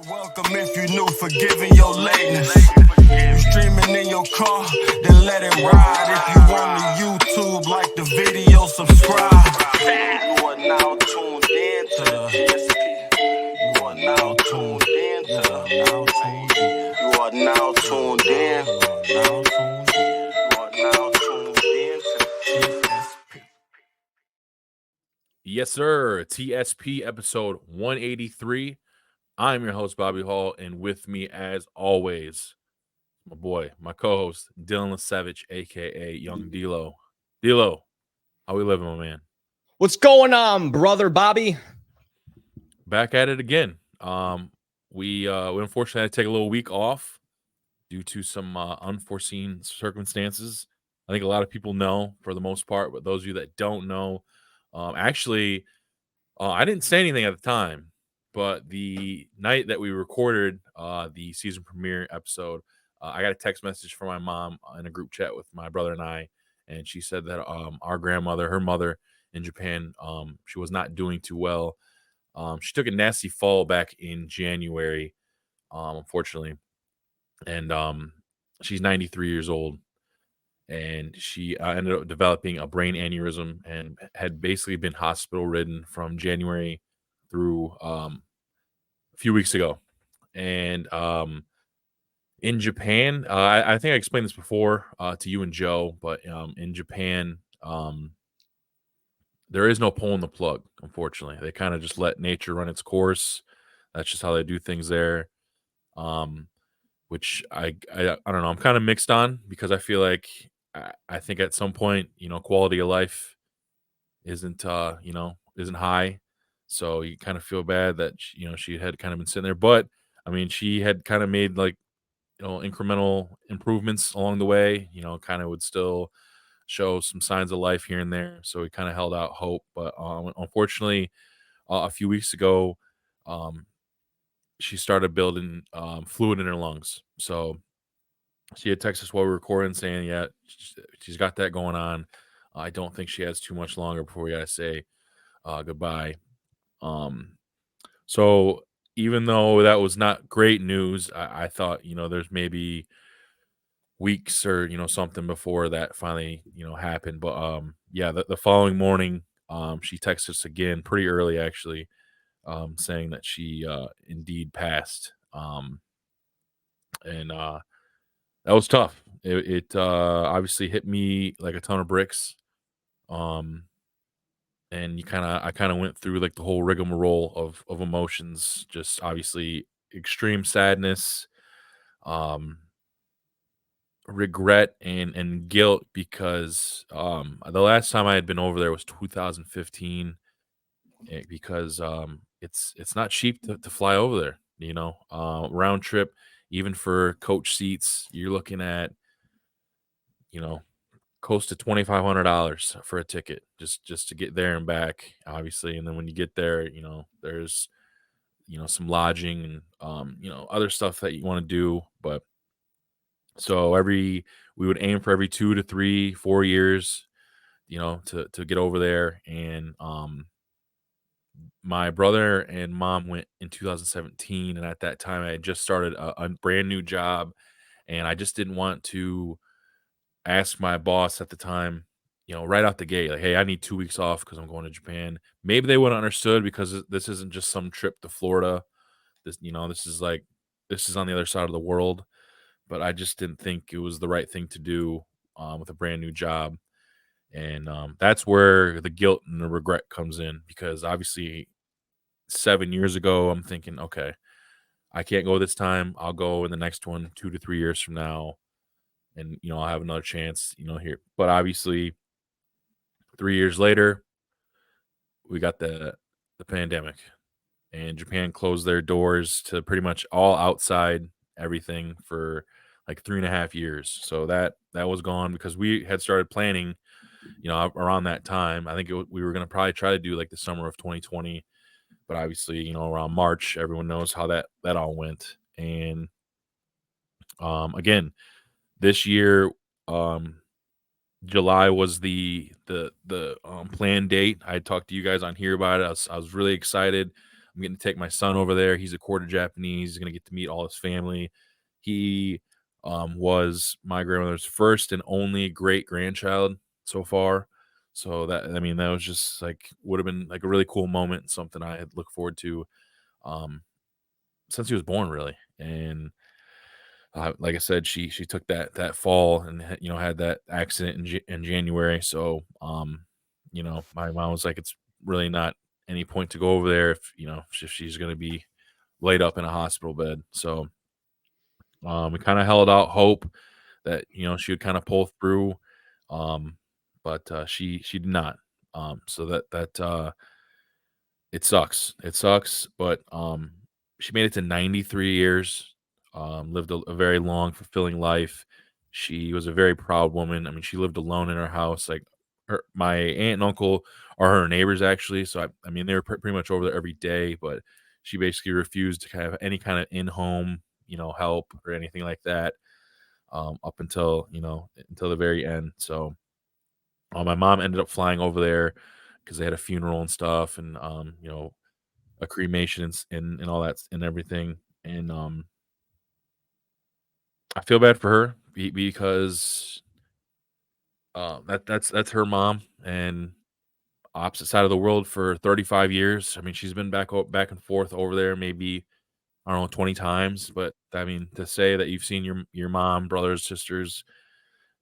Welcome if you new, forgiving your lateness. You streaming in your car, then let it ride. If you on the YouTube, like the video, subscribe. You are now tuned in to the TSP. You are now tuned in to the You are now tuned in. You are now tuned in to the TSP. Yes, sir. TSP episode 183. I'm your host, Bobby Hall, and with me, as always, my boy, my co-host, Dylan Lasevich, a.k.a. Young D-Lo. D-Lo, how we living, my man? What's going on, brother Bobby? Back at it again. We unfortunately had to take a little week off due to some unforeseen circumstances. I think a lot of people know for the most part, but those of you that don't know, actually, I didn't say anything at the time, but the night that we recorded the season premiere episode, I got a text message from my mom in a group chat with my brother and I, and she said that our grandmother, her mother in Japan, she was not doing too well. She took a nasty fall back in January, unfortunately, and she's 93 years old. And she ended up developing a brain aneurysm and had basically been hospital ridden from January through a few weeks ago. And in Japan, I think I explained this before to you and Joe, but in Japan, there is no pulling the plug, unfortunately. They kind of just let nature run its course. That's just how they do things there. Which I don't know. I'm kind of mixed on because I feel like I think at some point, quality of life isn't high. So you kind of feel bad that she had kind of been sitting there, but I mean, she had kind of made like incremental improvements along the way. Kind of would still show some signs of life here and there. So we kind of held out hope, but unfortunately, a few weeks ago, she started building fluid in her lungs. So she had texted us while we were recording saying, yeah, she's got that going on. I don't think she has too much longer before we got to say goodbye. So even though that was not great news, I thought, there's maybe weeks or, something before that finally, happened. But yeah, the following morning, she texted us again pretty early, actually, saying that she indeed passed. And that was tough. It obviously hit me like a ton of bricks. And I kind of went through like the whole rigmarole of emotions, just obviously extreme sadness, regret and guilt because the last time I had been over there was 2015 because it's not cheap to fly over there, round trip, even for coach seats, you're looking at close to $2,500 for a ticket just to get there and back, obviously. And then when you get there, there's some lodging and other stuff that you want to do. But so we would aim for every 2 to 3, 4 years, to get over there. And my brother and mom went in 2017, and at that time I had just started a brand new job, and I just didn't want to ask my boss at the time, right out the gate, like, hey, I need 2 weeks off because I'm going to Japan. Maybe they would have understood because this isn't just some trip to Florida. This is on the other side of the world. But I just didn't think it was the right thing to do with a brand new job. And that's where the guilt and the regret comes in, because obviously 7 years ago, I'm thinking, okay, I can't go this time. I'll go in the next one 2 to 3 years from now. And, I'll have another chance, here. But obviously 3 years later, we got the pandemic, and Japan closed their doors to pretty much all outside everything for like 3.5 years. So that was gone because we had started planning, around that time. I think we were going to probably try to do like the summer of 2020, but obviously, around March, everyone knows how that all went. And again, this year, July was the planned date. I talked to you guys on here about it. I was really excited. I'm getting to take my son over there. He's a quarter Japanese. He's going to get to meet all his family. He was my grandmother's first and only great grandchild so far. So that was just like would have been like a really cool moment, something I had looked forward to since he was born, really. And like I said, she took that fall and had that accident in January. So my mom was like, it's really not any point to go over there if she's going to be laid up in a hospital bed. So we kind of held out hope that she would kind of pull through, but she did not. So that it sucks. It sucks, but she made it to 93 years. Lived a very long, fulfilling life. She was a very proud woman. I mean, she lived alone in her house. Like my aunt and uncle are her neighbors, actually. So I mean, they were pretty much over there every day. But she basically refused to have any kind of in-home, help or anything like that. Up until until the very end. So my mom ended up flying over there because they had a funeral and stuff, and a cremation and all that and everything. And I feel bad for her because that's her mom, and opposite side of the world for 35 years. I mean, she's been back and forth over there maybe I don't know 20 times, but I mean to say that you've seen your mom, brothers, sisters,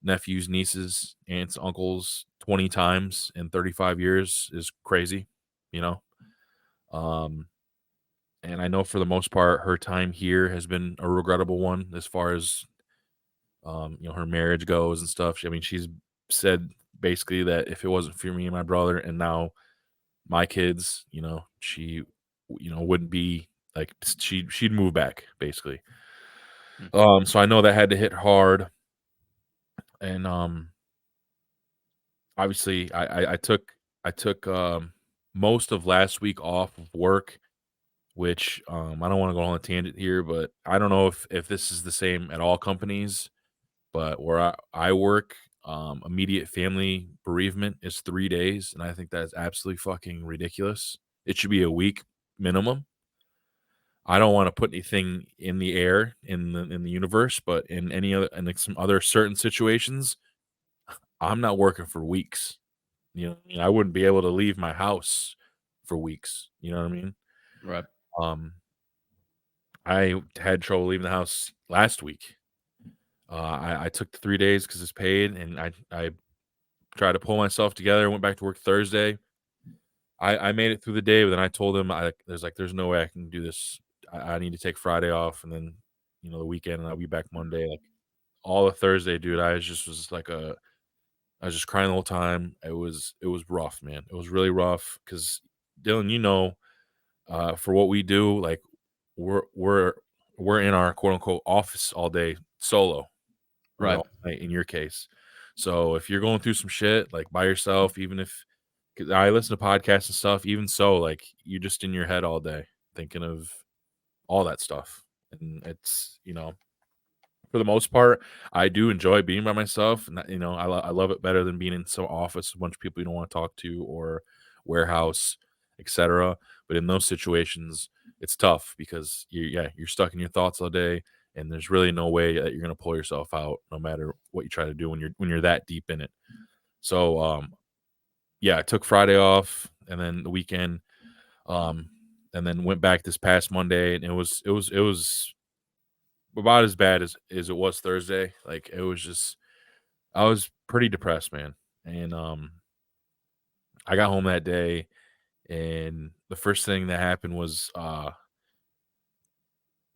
nephews, nieces, aunts, uncles 20 times in 35 years is crazy, you know. Um and I know for the most part her time here has been a regrettable one as far as her marriage goes and stuff. I mean, she's said basically that if it wasn't for me and my brother and now my kids, she wouldn't be like she'd move back basically. So I know that had to hit hard, and obviously I took most of last week off of work, which I don't want to go on a tangent here, but I don't know if this is the same at all companies. But where I work, immediate family bereavement is 3 days, and I think that is absolutely fucking ridiculous. It should be a week minimum. I don't wanna put anything in the air in the universe, but in any other in, like, some other certain situations, I'm not working for weeks. I wouldn't be able to leave my house for weeks, you know what I mean? Right. Um, I had trouble leaving the house last week. I took the 3 days because it's paid, and I tried to pull myself together, went back to work Thursday. I made it through the day, but then I told him there's no way I can do this. I need to take Friday off and then, the weekend, and I'll be back Monday. Like all of Thursday, dude, I was just crying the whole time. It was rough, man. It was really rough because Dylan, for what we do, like we're we're we're in our quote unquote office all day solo, or Right. all night in your case. So if you're going through some shit like by yourself, even if 'cause I listen to podcasts and stuff, even so, like you're just in your head all day thinking of all that stuff. And it's, for the most part, I do enjoy being by myself. And, I love it better than being in some office, a bunch of people you don't want to talk to, or warehouse, etc. But in those situations, it's tough because you're stuck in your thoughts all day. And there's really no way that you're going to pull yourself out, no matter what you try to do when you're that deep in it. So, yeah, I took Friday off and then the weekend, um, and then went back this past Monday, and it was about as bad as it was Thursday. Like it was just I was pretty depressed, man. And I got home that day, and the first thing that happened was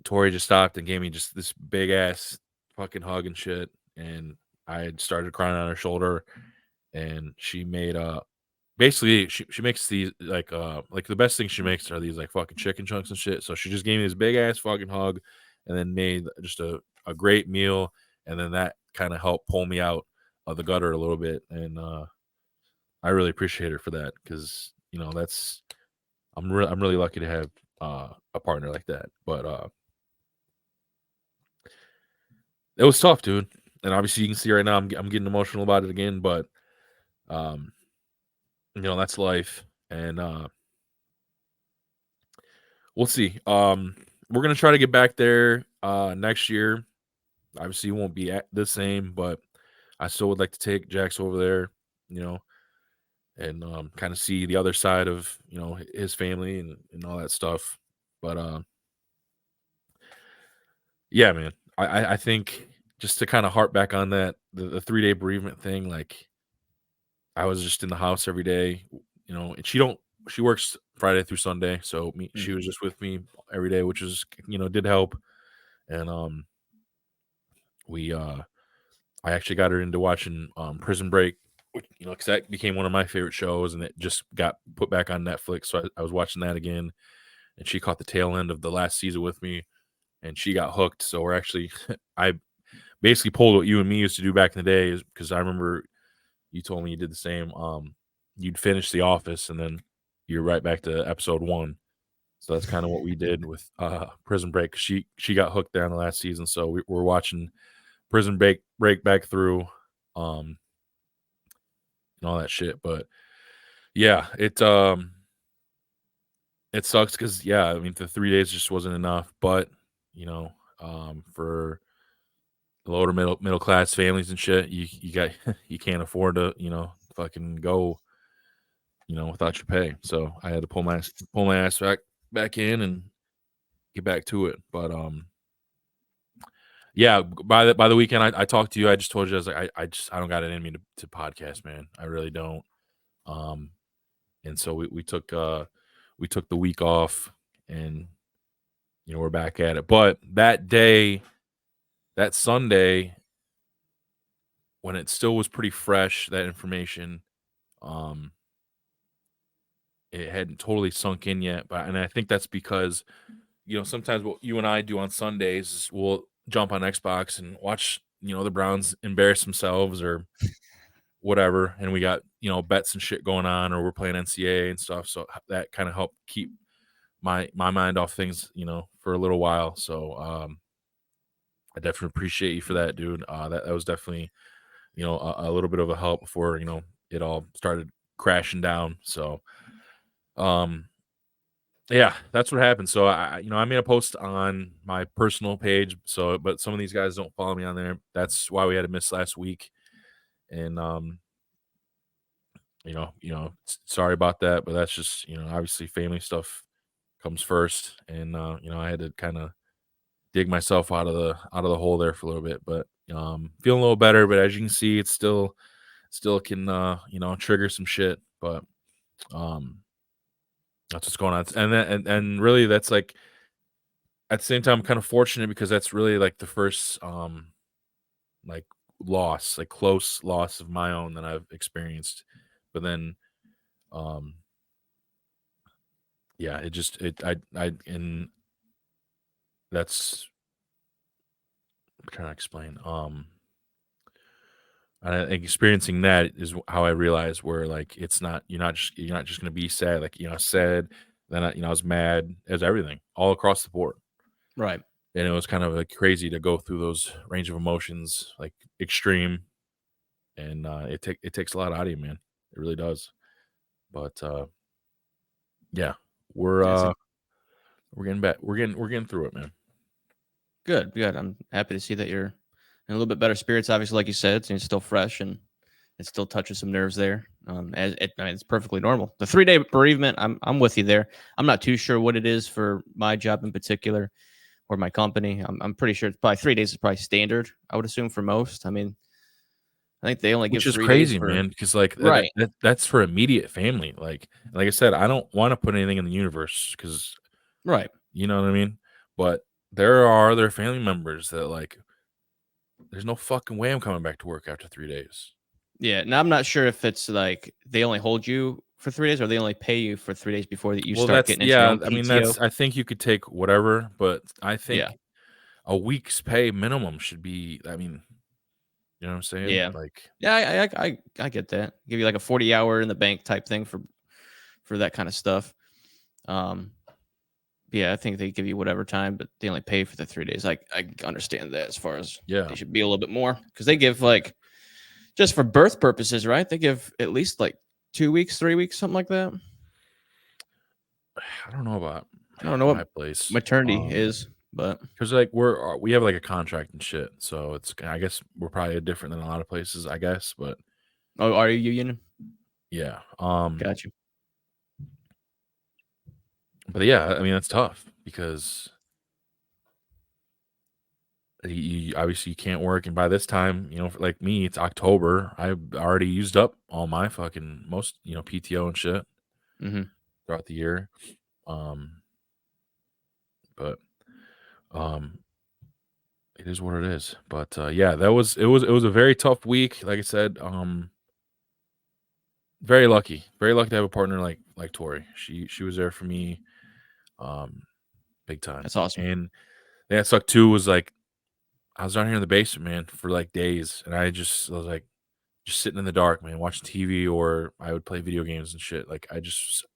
Tori just stopped and gave me just this big ass fucking hug and shit, and I had started crying on her shoulder, and she made basically she makes these like the best thing she makes are these like fucking chicken chunks and shit. So she just gave me this big ass fucking hug and then made just a great meal, and then that kind of helped pull me out of the gutter a little bit. And I really appreciate her for that because that's I'm really lucky to have a partner like that. But it was tough, dude. And obviously you can see right now I'm getting emotional about it again, but um that's life. And we'll see. We're gonna try to get back there next year. Obviously, it won't be the same, but I still would like to take Jax over there, and kind of see the other side of his family and all that stuff. But yeah, man, I think just to kind of harp back on that the 3-day bereavement thing, like I was just in the house every day, and she works Friday through Sunday, so she was just with me every day, which was did help. And we I actually got her into watching Prison Break, which, because that became one of my favorite shows, and it just got put back on Netflix, so I was watching that again. And she caught the tail end of the last season with me, and she got hooked. So we're actually I basically pulled what you and me used to do back in the day, because I remember you told me you did the same. You'd finish The Office, and then you're right back to episode 1. So that's kind of what we did with Prison Break. She got hooked there on the last season, so we're watching Prison Break back through, and all that shit. But yeah, it sucks because I mean the 3 days just wasn't enough. But for the lower middle class families and shit, you got you can't afford to fucking go without your pay. So I had to pull my ass back in and get back to it. But yeah, by the weekend I talked to you. I just told you I was like I don't got it in me to podcast, man. I really don't. And so we took the week off, and we're back at it. But that day, that Sunday, when it still was pretty fresh, that information, it hadn't totally sunk in yet. And I think that's because sometimes what you and I do on Sundays is we'll jump on Xbox and watch the Browns embarrass themselves or whatever, and we got bets and shit going on, or we're playing NCAA and stuff. So that kind of helped keep my mind off things for a little while. So I definitely appreciate you for that, dude. That was definitely a little bit of a help before it all started crashing down. So yeah, that's what happened. So I made a post on my personal page, but some of these guys don't follow me on there. That's why we had to miss last week. And sorry about that, but that's just obviously family stuff comes first. And I had to kind of dig myself out of the hole there for a little bit. But feeling a little better. But as you can see, it's still can trigger some shit. But that's what's going on. And really, that's like at the same time, I'm kind of fortunate because that's really like the first like loss, like close loss of my own that I've experienced. But then yeah, and that's I'm trying to explain. And I think experiencing that is how I realized where like it's not you're not just gonna be sad. Like sad, then I was mad as everything all across the board. Right. And it was kind of like crazy to go through those range of emotions, like extreme, and it takes a lot out of you, man. It really does. But yeah, we're getting back. We're getting through it, man. Good. I'm happy to see that you're in a little bit better spirits. Obviously, like you said, it's still fresh and it still touches some nerves there. It's perfectly normal. The 3-day bereavement, I'm with you there. I'm not too sure what it is for my job in particular or my company. I'm pretty sure it's probably 3 days is probably standard. I would assume for most. I mean, I think they only give Which is 3 days crazy, for man, because like right. that's for immediate family. Like I said, I don't want to put anything in the universe because Right. you know what I mean. But there are other family members that like, there's no fucking way I'm coming back to work after 3 days. Yeah. Now I'm not sure if it's like they only hold you for 3 days or they only pay you for 3 days before that you Well, start that's getting into your own I mean, PTO. I think you could take whatever, but I Yeah. think a week's pay minimum should be. I mean, you know what I'm saying? Yeah. Like, Yeah, I get that. Give you like a 40-hour in the bank type thing for that kind of stuff. Yeah, I think they give you whatever time, but they only pay for the 3 days. I understand that as far as yeah. they should be a little bit more because they give like just for birth purposes, right? They give at least like 2 weeks, 3 weeks, something like that. I don't know about I don't know my what place. maternity is, but Because like we have like a contract and shit, so it's I guess we're probably different than a lot of places, I guess, but oh, are you union? yeah. Got you. But yeah, I mean that's tough because obviously you can't work, and by this time, for like me, it's October. I've already used up all my fucking most PTO and shit Mm-hmm. throughout the year. But um, it is what it is. But yeah, it was a very tough week. Like I said, very lucky to have a partner like Tori. She was there for me, big time. That's awesome. And that sucked too. Was like I was down here in the basement, man, for like days, and I was like just sitting in the dark, man, watching TV, or I would play video games and shit. Like I just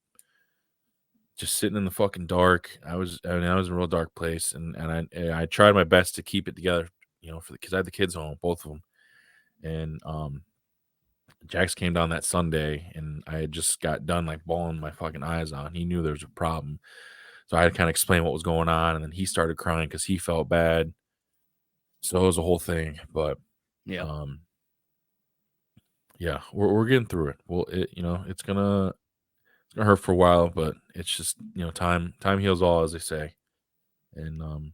sitting in the fucking dark. I was in a real dark place, and I tried my best to keep it together, for the kids. I had the kids home, both of them, and Jax came down that Sunday, and I had just got done like bawling my fucking eyes out. He knew there was a problem, so I had to kind of explain what was going on, and then he started crying because he felt bad. So it was a whole thing, but Yeah. yeah, we're getting through it. Well, it's gonna hurt for a while, but it's just time heals all, as they say, and it'll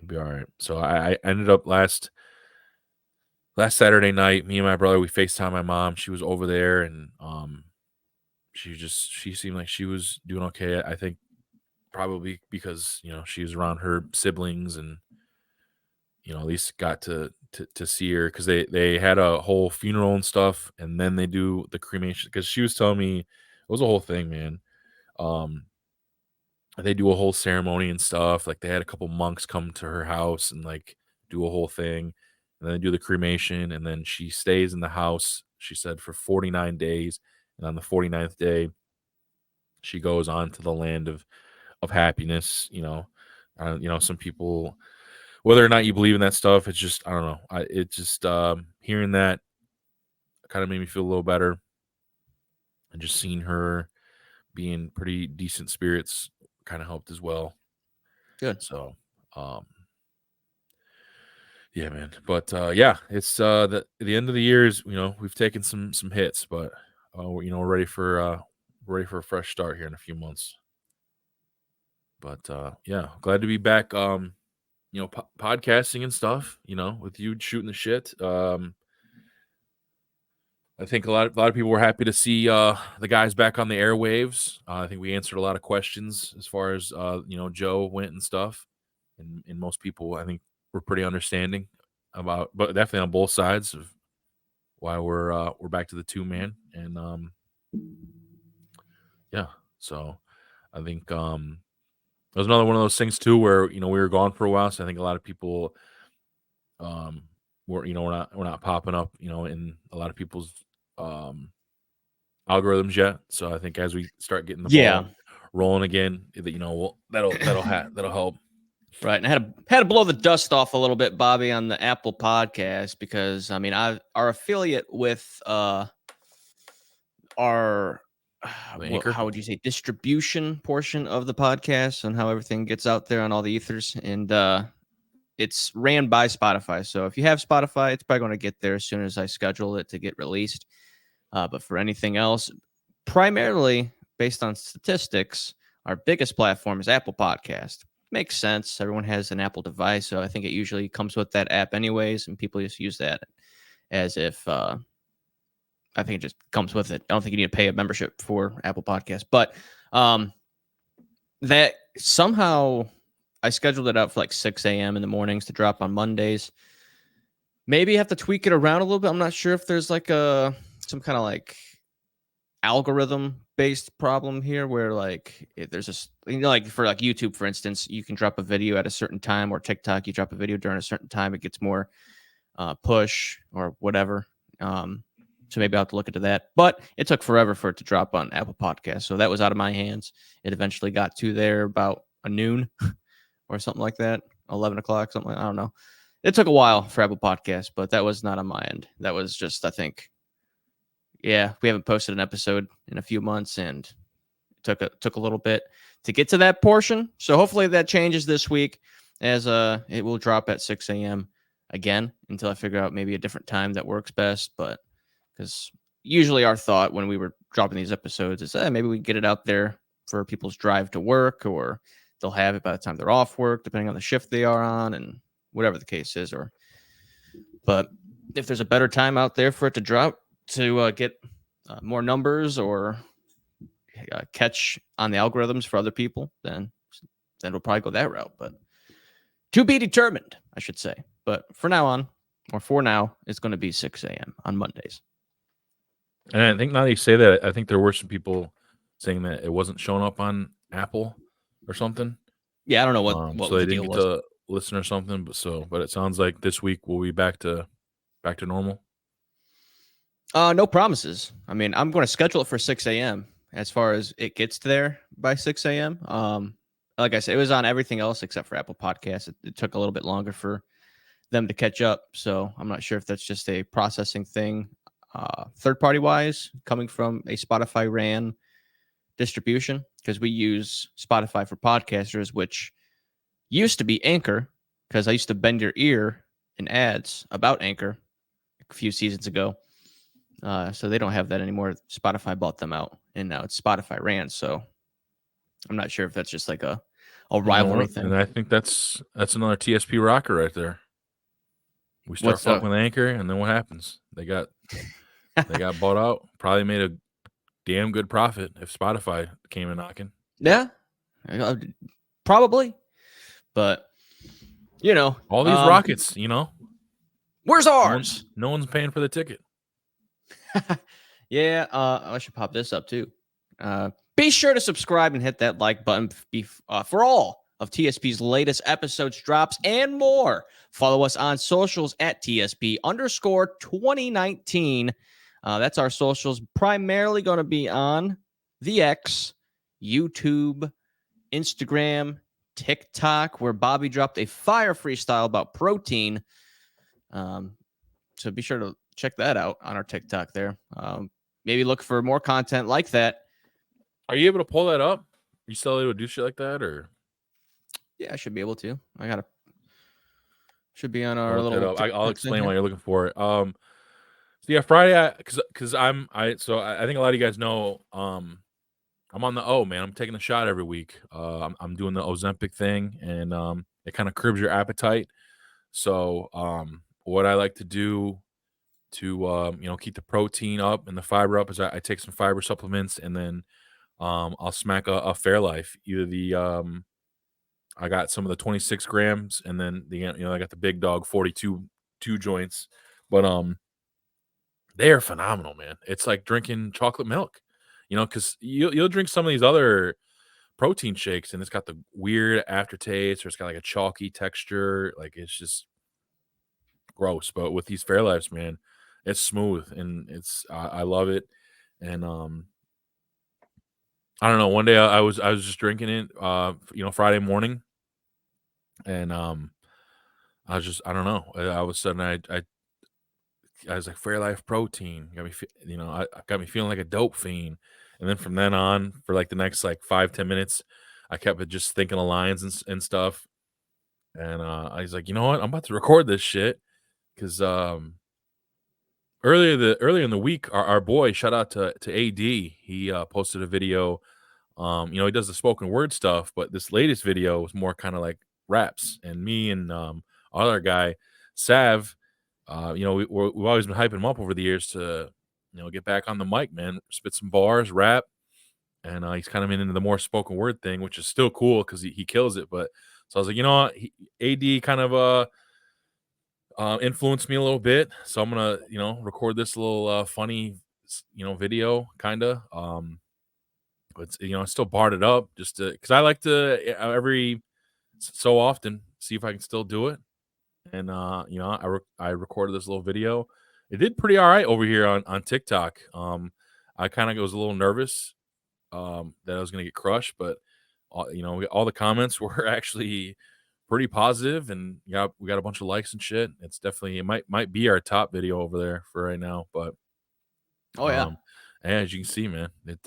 be all right. So I ended up last Saturday night. Me and my brother, we FaceTime my mom. She was over there, and she seemed like she was doing okay. I think probably because she was around her siblings, and at least got to see her, because they had a whole funeral and stuff, and then they do the cremation, because she was telling me it was a whole thing, man. um they do a whole ceremony and stuff. Like they had a couple monks come to her house and like do a whole thing, and then they do the cremation, and then she stays in the house, she said, for 49 days, and on the 49th day she goes on to the land of happiness. Some people, whether or not you believe in that stuff, it's just, I don't know. It just hearing that kind of made me feel a little better, and just seeing her being pretty decent spirits kind of helped as well. Good. So, yeah, man. But yeah, it's the end of the years. We've taken some hits, but we're ready for a fresh start here in a few months. But yeah, glad to be back. Podcasting and stuff. With you shooting the shit. I think a lot of people were happy to see the guys back on the airwaves. I think we answered a lot of questions as far as Joe went and stuff, and most people, I think, were pretty understanding about, but definitely on both sides of why we're back to the 2-man, and yeah. So I think it was another one of those things too, where we were gone for a while, so I think a lot of people we're not popping up in a lot of people's algorithms yet. So I think as we start getting the ball rolling again, that'll help. Right. And I had to blow the dust off a little bit, Bobby, on the Apple podcast, because I mean, our affiliate with our how would you say, distribution portion of the podcast, and how everything gets out there on all the ethers, and it's ran by Spotify. So if you have Spotify, it's probably going to get there as soon as I schedule it to get released. But for anything else, primarily based on statistics, our biggest platform is Apple Podcast. Makes sense. Everyone has an Apple device, so I think it usually comes with that app anyways, and people just use that as if I think it just comes with it. I don't think you need to pay a membership for Apple Podcast, but that somehow I scheduled it out for like 6 a.m. in the mornings to drop on Mondays. Maybe have to tweak it around a little bit. I'm not sure if there's like some kind of like algorithm based problem here, where like there's this, like for like YouTube, for instance, you can drop a video at a certain time, or TikTok, you drop a video during a certain time, it gets more push or whatever. So maybe I'll have to look into that, but it took forever for it to drop on Apple Podcasts, so that was out of my hands. It eventually got to there about noon or something like that, 11 o'clock, something like, I don't know. It took a while for Apple Podcasts, but that was not on my end. That was just, I think, we haven't posted an episode in a few months, and took a little bit to get to that portion. So hopefully that changes this week, as it will drop at 6 a.m. again until I figure out maybe a different time that works best. But because usually our thought when we were dropping these episodes is maybe we can get it out there for people's drive to work, or they'll have it by the time they're off work, depending on the shift they are on and whatever the case is. But if there's a better time out there for it to drop to get more numbers or catch on the algorithms for other people, then we'll probably go that route. But to be determined, I should say. But for now, it's going to be 6 a.m. on Mondays. And I think now that you say that, I think there were some people saying that it wasn't showing up on Apple or something. Yeah, I don't know what so they the didn't deal get was. to listen or something. But it sounds like this week we'll be back to normal. No promises. I mean, I'm going to schedule it for 6 a.m. as far as it gets there by 6 a.m. Like I said, it was on everything else except for Apple Podcasts. It took a little bit longer for them to catch up. So I'm not sure if that's just a processing thing, third-party wise, coming from a Spotify ran distribution, because we use Spotify for podcasters, which used to be Anchor, because I used to bend your ear in ads about Anchor a few seasons ago. So they don't have that anymore. Spotify bought them out, and now it's Spotify ran. So I'm not sure if that's just like a rivalry thing. And I think that's another TSP rocker right there. We start fucking with Anchor, and then what happens? They got bought out. Probably made a damn good profit if Spotify came in knocking. Yeah, probably. But all these rockets, where's ours? No one's paying for the ticket. Yeah, I should pop this up too. Be sure to subscribe and hit that like button for all of TSP's latest episodes, drops, and more. Follow us on socials at TSP_2019. That's our socials, primarily going to be on the X, YouTube, Instagram, TikTok, where Bobby dropped a fire freestyle about protein. So be sure to check that out on our TikTok there. Maybe look for more content like that. Are you able to pull that up? Are you still able to do shit like that, or? Yeah, I should be able to. Should be on our little. I'll explain why you're looking for it. So yeah, Friday, because I think a lot of you guys know, I'm on the O, man. I'm taking a shot every week. I'm doing the Ozempic thing, and it kind of curbs your appetite. So what I like to do to keep the protein up and the fiber up is I take some fiber supplements, and then I'll smack a Fairlife. Either I got some of the 26 grams, and then I got the big dog 42 joints, but they are phenomenal, man. It's like drinking chocolate milk, because you'll drink some of these other protein shakes, and it's got the weird aftertaste, or it's got like a chalky texture, like it's just gross. But with these Fairlifes, man, it's smooth, and I love it. And I don't know. One day I was just drinking it, Friday morning, and I don't know. All of a sudden I was like, Fairlife protein got me, got me feeling like a dope fiend. And then from then on, for like the next 5-10 minutes, I kept just thinking of lines and stuff. And I was like, you know what? I'm about to record this shit, because earlier in the week, our boy, shout out to AD, he posted a video. He does the spoken word stuff, but this latest video was more kind of like raps. And me and other guy, Sav, we've always been hyping him up over the years to, get back on the mic, man, spit some bars, rap. And he's kind of into the more spoken word thing, which is still cool because he kills it. But so I was like, AD kind of influenced me a little bit. So I'm going to, record this little funny, video kind of. But I still barred it up just because I like to every so often see if I can still do it. And I recorded this little video. It did pretty all right over here on TikTok. I kind of was a little nervous that I was gonna get crushed, but all the comments were actually pretty positive, and we got a bunch of likes and shit. It's definitely, it might be our top video over there for right now. But oh yeah, as you can see, man, it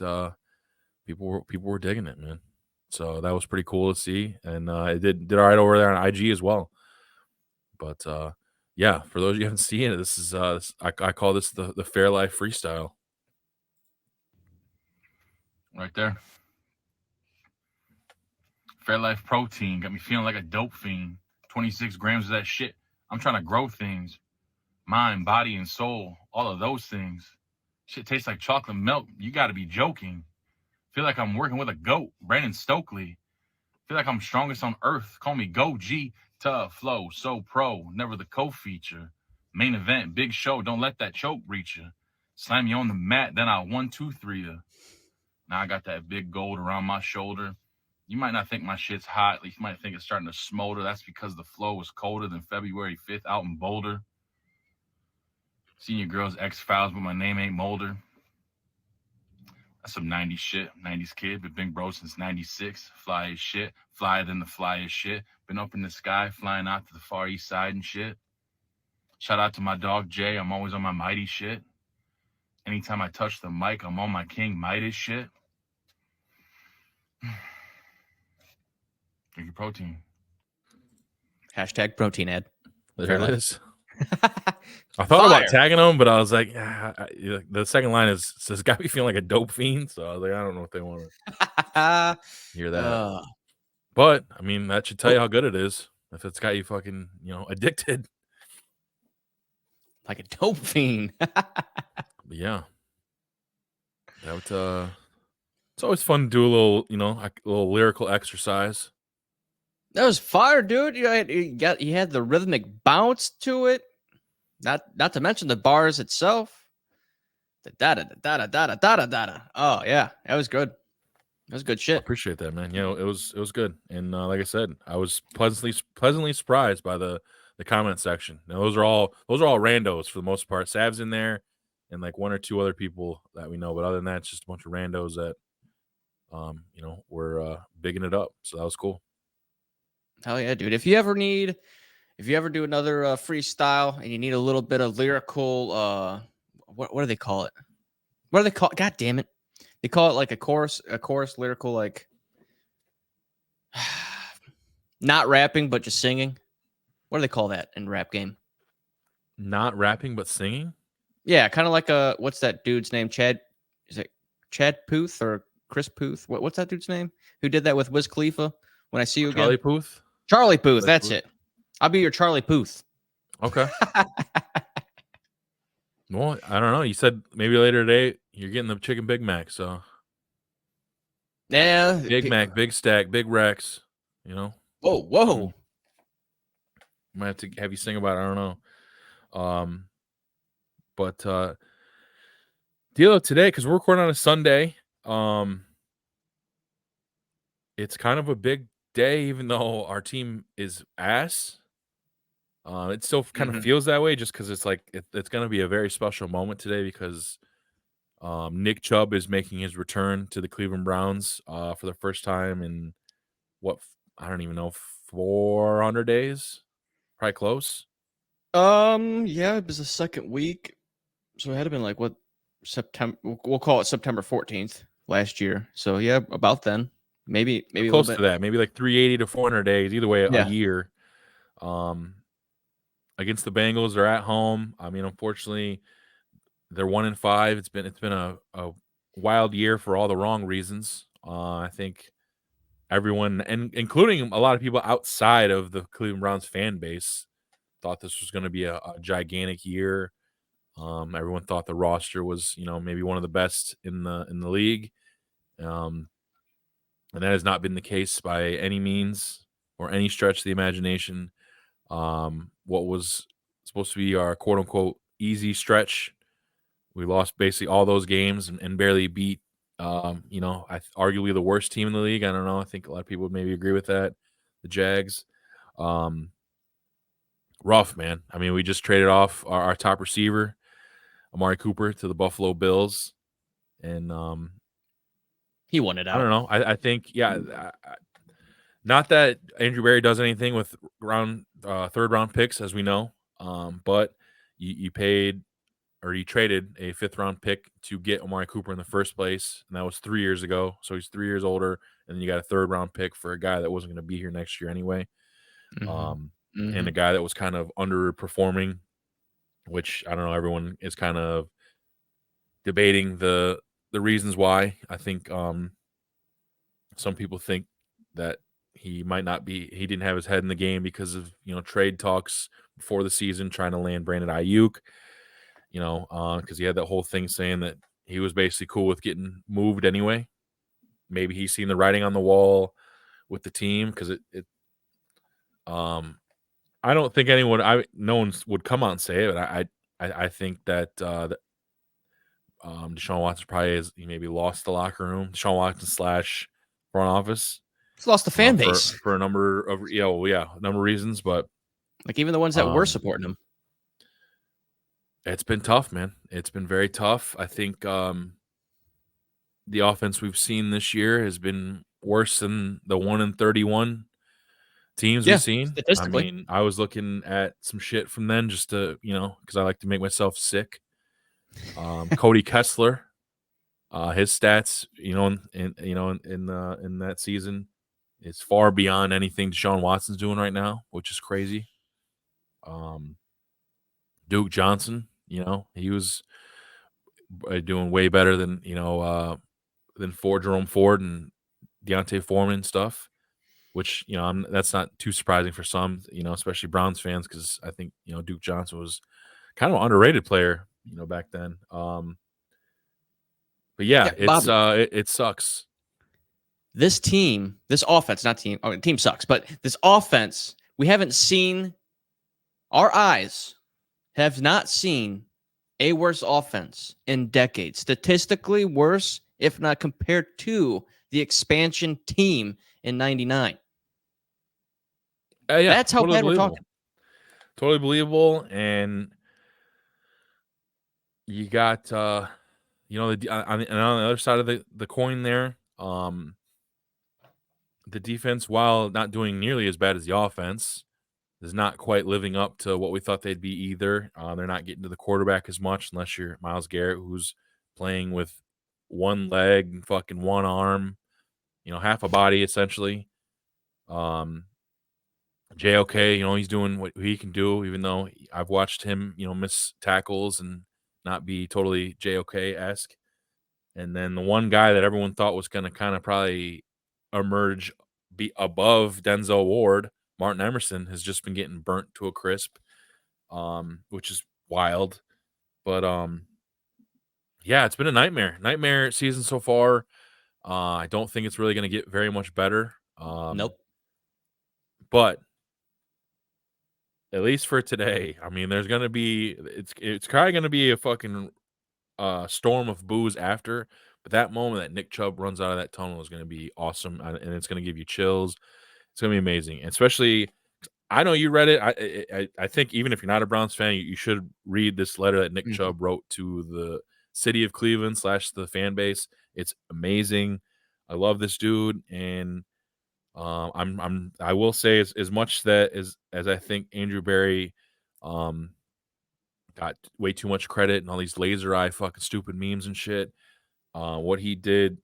people were digging it, man. So that was pretty cool to see, and it did all right over there on IG as well. But yeah, for those of you who haven't seen it, this is I call this the Fairlife freestyle. Right there. Fairlife protein got me feeling like a dope fiend. 26 grams of that shit. I'm trying to grow things. Mind, body, and soul. All of those things. Shit tastes like chocolate milk. You gotta be joking. Feel like I'm working with a goat. Brandon Stokely. Feel like I'm strongest on earth. Call me Go G. Tough flow. So pro. Never the co-feature. Main event. Big show. Don't let that choke reach you. Slam you on the mat. Then I'll 1, 2, 3 you. Now I got that big gold around my shoulder. You might not think my shit's hot. You might think it's starting to smolder. That's because the flow was colder than February 5th out in Boulder. Seen your girl's X-Files, but my name ain't Mulder. That's some 90s shit. 90s kid, but been bro since 96. Fly as shit. Flyer than the flyest shit. Been up in the sky, flying out to the far east side and shit. Shout out to my dog Jay. I'm always on my mighty shit. Anytime I touch the mic, I'm on my King Midas shit. Drink your protein. Hashtag protein ad. There Fairlife. it is. I thought about tagging them, but I was like, the second line says got me feeling like a dope fiend. So I was like, I don't know if they want to hear that. But I mean, that should tell you how good it is. If it's got you fucking, addicted. Like a dope fiend. But yeah. That it's always fun to do a little, a little lyrical exercise. That was fire, dude. You had the rhythmic bounce to it. Not to mention the bars itself. The da-da-da-da-da-da-da-da-da. Oh yeah, that was good. That was good shit. I appreciate that, man. It was good. And like I said, I was pleasantly surprised by the comment section. Now those are all randos for the most part. Sav's in there, and like one or two other people that we know. But other than that, it's just a bunch of randos that, were bigging it up. So that was cool. Hell yeah, dude. If you ever do another freestyle and you need a little bit of lyrical, what do they call it? What do they call it? God damn it. They call it like a chorus lyrical, like not rapping, but just singing. What do they call that in rap game? Not rapping, but singing? Yeah, kind of like what's that dude's name? Chad? Is it Chad Puth or Chris Puth? What's that dude's name? Who did that with Wiz Khalifa? When I see you Charlie again? Puth? Charlie Puth, that's it. I'll be your Charlie Puth. Okay. Well, I don't know. You said maybe later today you're getting the chicken Big Mac, so yeah, Big Mac, big stack, big Rex. Whoa. Might have to have you sing about it. I don't know. But deal of today, because we're recording on a Sunday. It's kind of a big day, even though our team is ass. It still kind of feels that way just because it's like it's going to be a very special moment today because Nick Chubb is making his return to the Cleveland Browns for the first time in I don't even know, 400 days, probably close. Yeah, it was the second week, so it had to been like September. We'll call it September 14th last year. So yeah, about then, maybe close a little to that, maybe like 380 to 400 days. Either way, Yeah. a year. Against the Bengals, they're at home. I mean, unfortunately, they're 1-5. It's been a wild year for all the wrong reasons. I think everyone, and including a lot of people outside of the Cleveland Browns fan base, thought this was going to be a gigantic year. Everyone thought the roster was, maybe one of the best in the league. And that has not been the case by any means or any stretch of the imagination. What was supposed to be our quote unquote easy stretch, we lost basically all those games and barely beat, arguably the worst team in the league. I don't know. I think a lot of people would maybe agree with that. The Jags. Rough, man. I mean, we just traded off our top receiver, Amari Cooper, to the Buffalo Bills. And he won it out. I don't know. I think, not that Andrew Berry does anything with third round picks, as we know. But you paid you traded a 5th-round pick to get Amari Cooper in the first place, and that was 3 years ago. So he's 3 years older, and then you got a 3rd-round pick for a guy that wasn't going to be here next year anyway. And a guy that was kind of underperforming, which I don't know, everyone is kind of debating the reasons why. I think some people think that he didn't have his head in the game because of, trade talks before the season, trying to land Brandon Ayuk, because he had that whole thing saying that he was basically cool with getting moved anyway. Maybe he's seen the writing on the wall with the team, because I don't think no one would come out and say it, but I think that Deshaun Watson he maybe lost the locker room. Deshaun Watson / front office. He's lost the fan base for a number of a number of reasons, but like even the ones that were supporting him. It's been tough, man. It's been very tough. I think the offense we've seen this year has been worse than the 1-31 teams we've seen. I mean, I was looking at some shit from then just to, because I like to make myself sick. Cody Kessler, his stats, in that season, is far beyond anything Deshaun Watson's doing right now, which is crazy. Duke Johnson, he was doing way better than Jerome Ford and Deontay Foreman and stuff, which, that's not too surprising for some, especially Browns fans, because I think, Duke Johnson was kind of an underrated player, back then. But yeah, it sucks. This offense, team sucks, but this offense, our eyes have not seen a worse offense in decades. Statistically worse, if not compared to the expansion team in 99. Yeah, that's how bad we're talking. Totally believable. And you got, on the other side of the coin there, the defense, while not doing nearly as bad as the offense, is not quite living up to what we thought they'd be either. They're not getting to the quarterback as much, unless you're Myles Garrett, who's playing with one leg and fucking one arm, half a body essentially. JOK, he's doing what he can do, even though I've watched him, miss tackles and not be totally JOK-esque. And then the one guy that everyone thought was going to kind of probably emerge, be above Denzel Ward, Martin Emerson, has just been getting burnt to a crisp, which is wild. But yeah, it's been a nightmare season so far. I don't think it's really going to get very much better. Nope. But at least for today, I mean, there's going to be it's probably going to be a fucking storm of boos after. But that moment that Nick Chubb runs out of that tunnel is going to be awesome, and it's going to give you chills. It's going to be amazing, and especially, I know you read it. I think even if you're not a Browns fan, you should read this letter that Nick Chubb wrote to the city of Cleveland / the fan base. It's amazing. I love this dude, and I will say as much that as I think Andrew Berry got way too much credit and all these laser eye fucking stupid memes and shit. What he did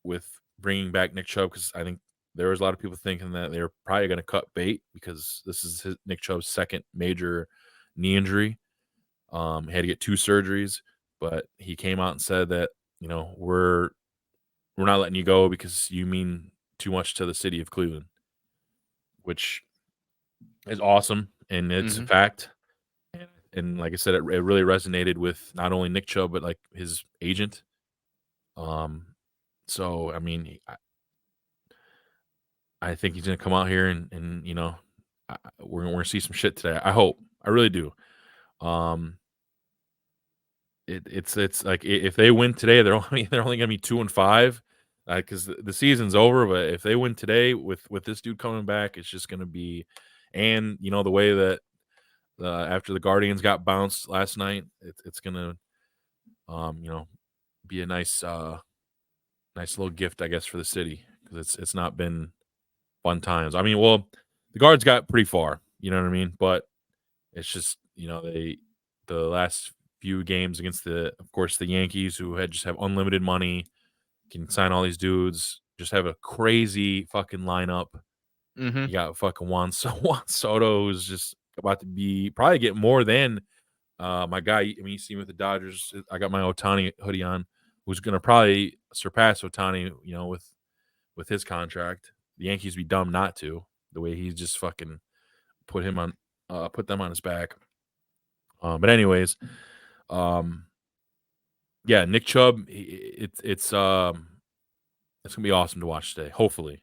with bringing back Nick Chubb, because I think there was a lot of people thinking that they were probably going to cut bait because this is Nick Chubb's second major knee injury. He had to get 2 surgeries, but he came out and said that, we're not letting you go because you mean too much to the city of Cleveland, which is awesome, and it's a fact. And like I said, it really resonated with not only Nick Chubb but like his agent. So I mean, I think he's gonna come out here and we're gonna see some shit today. I hope. I really do. It's like if they win today, they're only gonna be 2-5, because the season's over. But if they win today with this dude coming back, it's just gonna be, and the way that after the Guardians got bounced last night, it's gonna be a nice little gift, I guess, for the city, because it's not been fun times. I mean, well, the Guards got pretty far, you know what I mean, but it's just the last few games against of course, the Yankees, who just have unlimited money, can sign all these dudes, just have a crazy fucking lineup. Mm-hmm. You got fucking Juan Soto, who's just about to probably get more than my guy. I mean, you see him with the Dodgers. I got my Ohtani hoodie on, who's going to probably surpass Ohtani, with his contract. The Yankees be dumb not to, the way he's just fucking put them on his back. But anyways, yeah, Nick Chubb, it's gonna be awesome to watch today. Hopefully,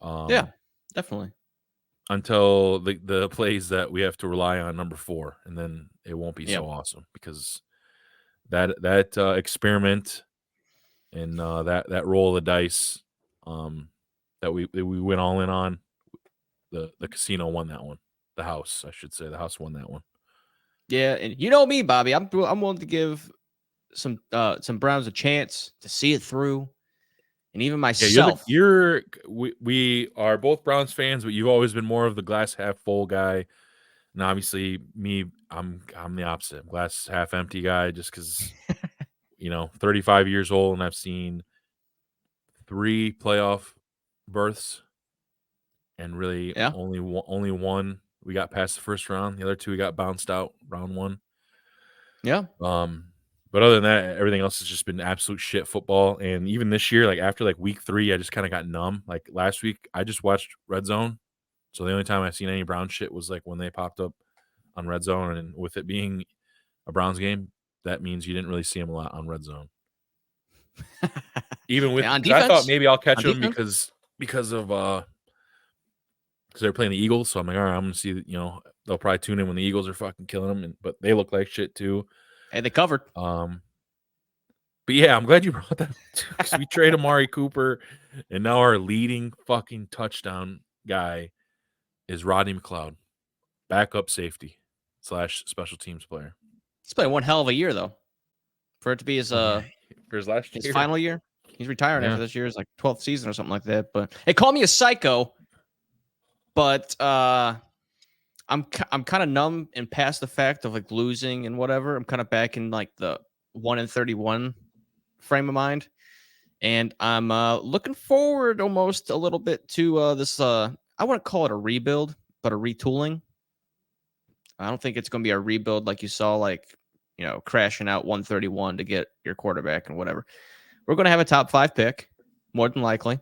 Yeah, definitely. until the plays that we have to rely on number 4, and then it won't be so awesome, because that experiment and that roll of the dice that we went all in on, the casino won that one. The house, I should say, the house won that one. Yeah, and you know me, Bobby. I'm willing to give some Browns a chance to see it through, and even myself. Yeah, we are both Browns fans, but you've always been more of the glass half full guy. And obviously, me, I'm the opposite. I'm glass half empty guy, just because 35 years old, and I've seen 3 playoff berths, and really only one we got past the first round. The other 2 we got bounced out round 1. Yeah. But other than that, everything else has just been absolute shit football. And even this year, like after like week 3, I just kind of got numb. Like last week, I just watched Red Zone. So the only time I've seen any Brown shit was like when they popped up on Red Zone. And with it being a Browns game, that means you didn't really see them a lot on Red Zone. Even with on defense, I thought maybe I'll catch them defense? because they're playing the Eagles. So I'm like, all right, I'm gonna see that. They'll probably tune in when the Eagles are fucking killing them, but they look like shit too. Hey, they covered. But yeah, I'm glad you brought that up too, because we trade Amari Cooper, and now our leading fucking touchdown guy is Rodney McLeod, backup safety / special teams player. He's playing one hell of a year though, for it to be his for his last his year. final year. He's retiring after this year's like 12th season or something like that. But hey, call me a psycho, but I'm kind of numb and past the fact of like losing and whatever. I'm kind of back in like the 1-31 frame of mind, and I'm looking forward almost a little bit to this. I wouldn't call it a rebuild, but a retooling. I don't think it's going to be a rebuild like you saw, like crashing out 131 to get your quarterback and whatever. We're going to have a top 5 pick, more than likely.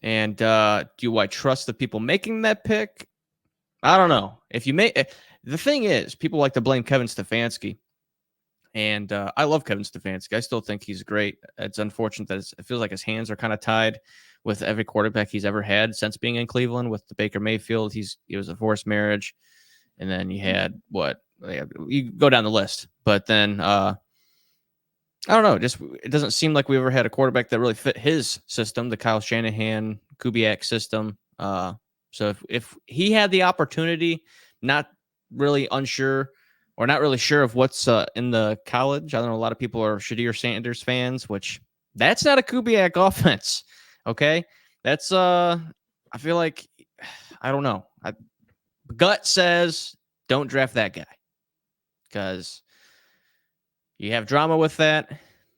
And do I trust the people making that pick? I don't know. If you the thing is, people like to blame Kevin Stefanski, and I love Kevin Stefanski. I still think he's great. It's unfortunate that it feels like his hands are kind of tied with every quarterback he's ever had since being in Cleveland. With the Baker Mayfield, it was a forced marriage, and then you had you go down the list. But then I don't know. Just it doesn't seem like we ever had a quarterback that really fit his system, the Kyle Shanahan Kubiak system. So if he had the opportunity, not really unsure or not really sure of what's in the college. I don't know. A lot of people are Shadir Sanders fans, which that's not a Kubiak offense. Okay. That's I feel like, I don't know. Gut says don't draft that guy, because you have drama with that.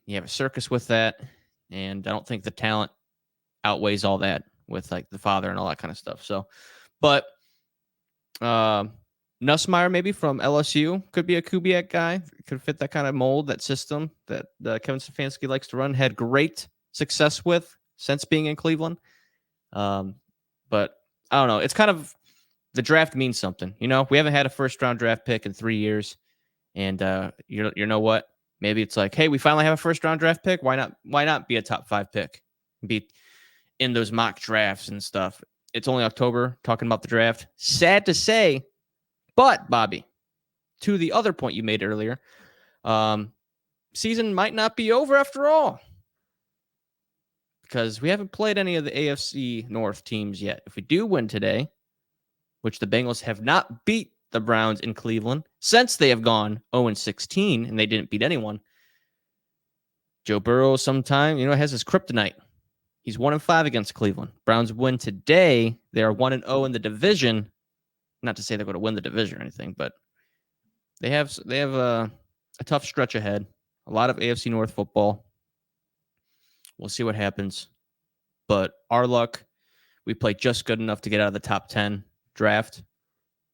You have a circus with that. And I don't think the talent outweighs all that with like the father and all that kind of stuff. So, but Nussmeier maybe from LSU could be a Kubiak guy. Could fit that kind of mold, that system that Kevin Stefanski likes to run. Had great success with since being in Cleveland. But I don't know. It's kind of, the draft means something. We haven't had a first round draft pick in 3 years, and you know what? Maybe it's like, hey, we finally have a first round draft pick. Why not be a top 5 pick? Be in those mock drafts and stuff. It's only October, talking about the draft. Sad to say, but Bobby, to the other point you made earlier, season might not be over after all, because we haven't played any of the AFC North teams yet. If we do win today, which the Bengals have not beat the Browns in Cleveland since they have gone 0-16 and they didn't beat anyone. Joe Burrow sometime, has his kryptonite. He's 1-5 against Cleveland. Browns win today. They are 1-0 in the division. Not to say they're going to win the division or anything, but they have a tough stretch ahead. A lot of AFC North football. We'll see what happens. But our luck, we played just good enough to get out of the top 10 draft,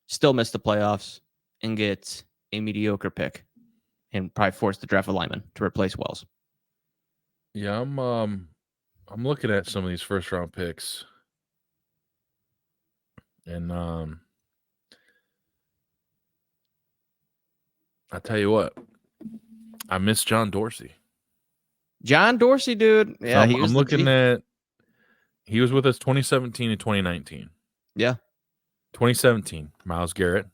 still miss the playoffs, and get a mediocre pick, and probably force the draft a lineman to replace Wells. Yeah, I'm looking at some of these first round picks, and I tell you what, I miss John Dorsey. John Dorsey, dude. So Yeah, I'm he was looking at. He was with us 2017 and 2019. Yeah. 2017, Myles Garrett,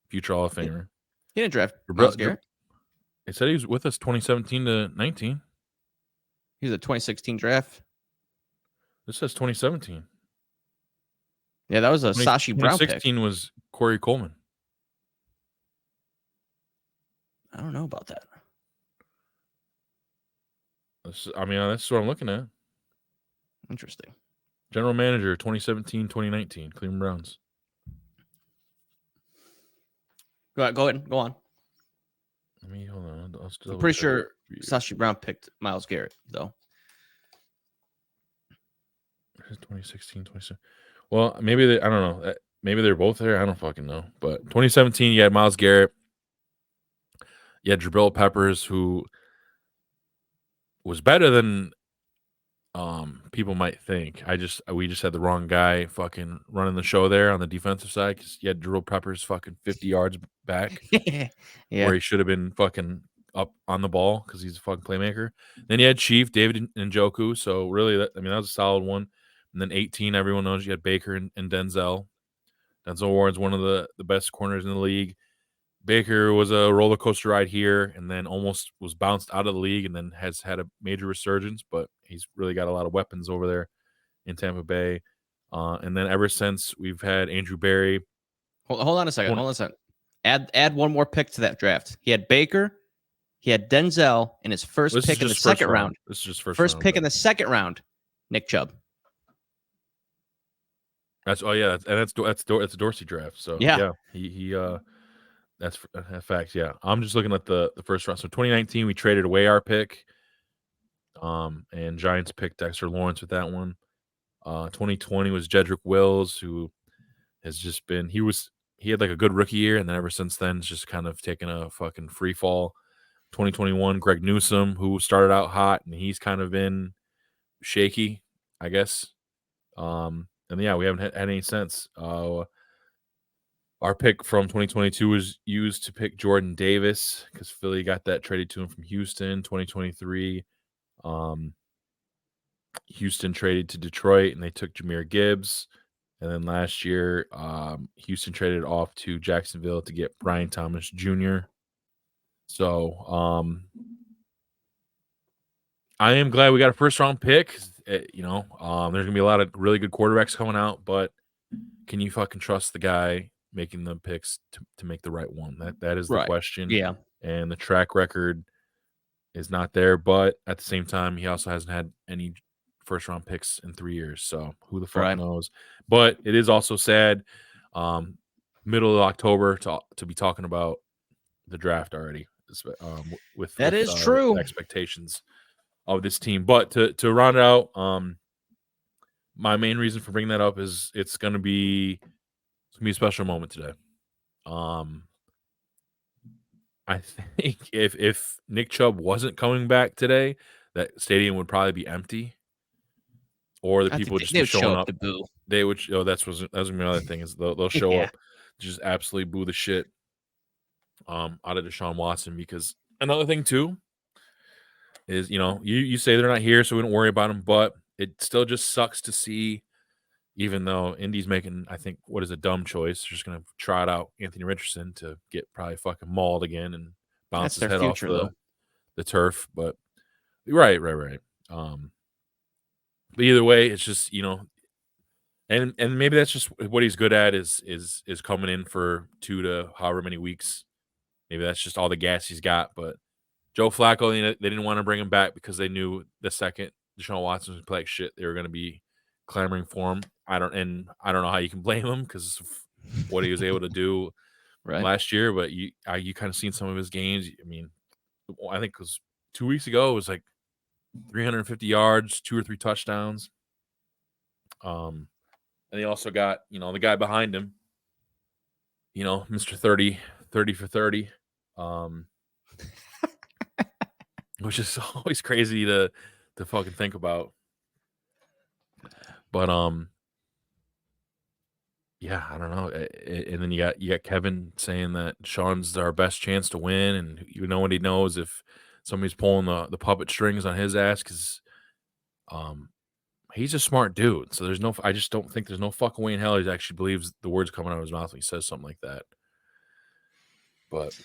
future Hall of Famer. He didn't draft Myles Garrett. They said he was with us 2017 to 19. He was a 2016 draft. This says 2017. Yeah, that was a Sashi Brown pick. 2016 was Corey Coleman. I don't know about that. I mean, that's what I'm looking at. Interesting. General manager 2017, 2019, Cleveland Browns. Go ahead. Go on. I mean, hold on. I'm pretty sure Sashi Brown picked Myles Garrett, though. 2016, 2017. Well, maybe I don't know. Maybe they're both there. I don't fucking know. But 2017, you had Myles Garrett. You had Jabril Peppers, who was better than people might think. We just had the wrong guy fucking running the show there on the defensive side, because you had Jabril Peppers fucking 50 yards back where he should have been fucking up on the ball because he's a fucking playmaker. Then you had Chief, David Njoku. So really, that was a solid one. And then 18, everyone knows you had Baker and Denzel. Denzel Ward's one of the best corners in the league. Baker was a roller coaster ride here, and then almost was bounced out of the league, and then has had a major resurgence. But he's really got a lot of weapons over there in Tampa Bay. And then ever since, we've had Andrew Berry. Hold on a second. Add one more pick to that draft. He had Baker. He had Denzel in his first pick in the second round. This is just first pick in the second round. Nick Chubb. That's a Dorsey draft. So yeah he that's a fact. Yeah, I'm just looking at the first round. So 2019, we traded away our pick, and Giants picked Dexter Lawrence with that one. 2020 was Jedrick Wills, who has just been he had like a good rookie year, and then ever since then, it's just kind of taken a fucking free fall. 2021, Greg Newsome, who started out hot, and he's kind of been shaky, I guess. And yeah, we haven't had any since. Our pick from 2022 was used to pick Jordan Davis because Philly got that traded to him from Houston. 2023, Houston traded to Detroit, and they took Jahmyr Gibbs. And then last year, Houston traded off to Jacksonville to get Brian Thomas Jr. So I am glad we got a first-round pick. There's going to be a lot of really good quarterbacks coming out, but can you fucking trust the guy making the picks to make the right one? That is the question. Yeah. And the track record is not there, but at the same time, he also hasn't had any first-round picks in 3 years, so who the fuck knows? But it is also sad, middle of October to be talking about the draft already. With true expectations of this team. But to round it out, my main reason for bringing that up is it's gonna be a special moment today. I think if Nick Chubb wasn't coming back today, that stadium would probably be empty, or the people would just be showing up. They would. That's another thing is they'll show up, just absolutely boo the shit out of Deshaun Watson. Because another thing too is, you say they're not here, so we don't worry about them, but it still just sucks to see, even though Indy's making, I think, what is a dumb choice. They're just going to trot out Anthony Richardson to get probably fucking mauled again and bounce his head off the turf. But right. But either way, it's just, and maybe that's just what he's good at is coming in for 2 to however many weeks. Maybe that's just all the gas he's got. But Joe Flacco, they didn't want to bring him back because they knew the second Deshaun Watson was playing shit, they were going to be clamoring for him. I don't know how you can blame him because of what he was able to do Right. last year, but you kind of seen some of his games. I mean, I think it was 2 weeks ago. It was like 350 yards, 2 or 3 touchdowns. And he also got, the guy behind him, Mr. 30 for 30, which is always crazy to fucking think about. But yeah, I don't know. And then you got Kevin saying that Sean's our best chance to win, and what he knows if somebody's pulling the puppet strings on his ass, because he's a smart dude. So I just don't think there's no fucking way in hell he actually believes the words coming out of his mouth when he says something like that. But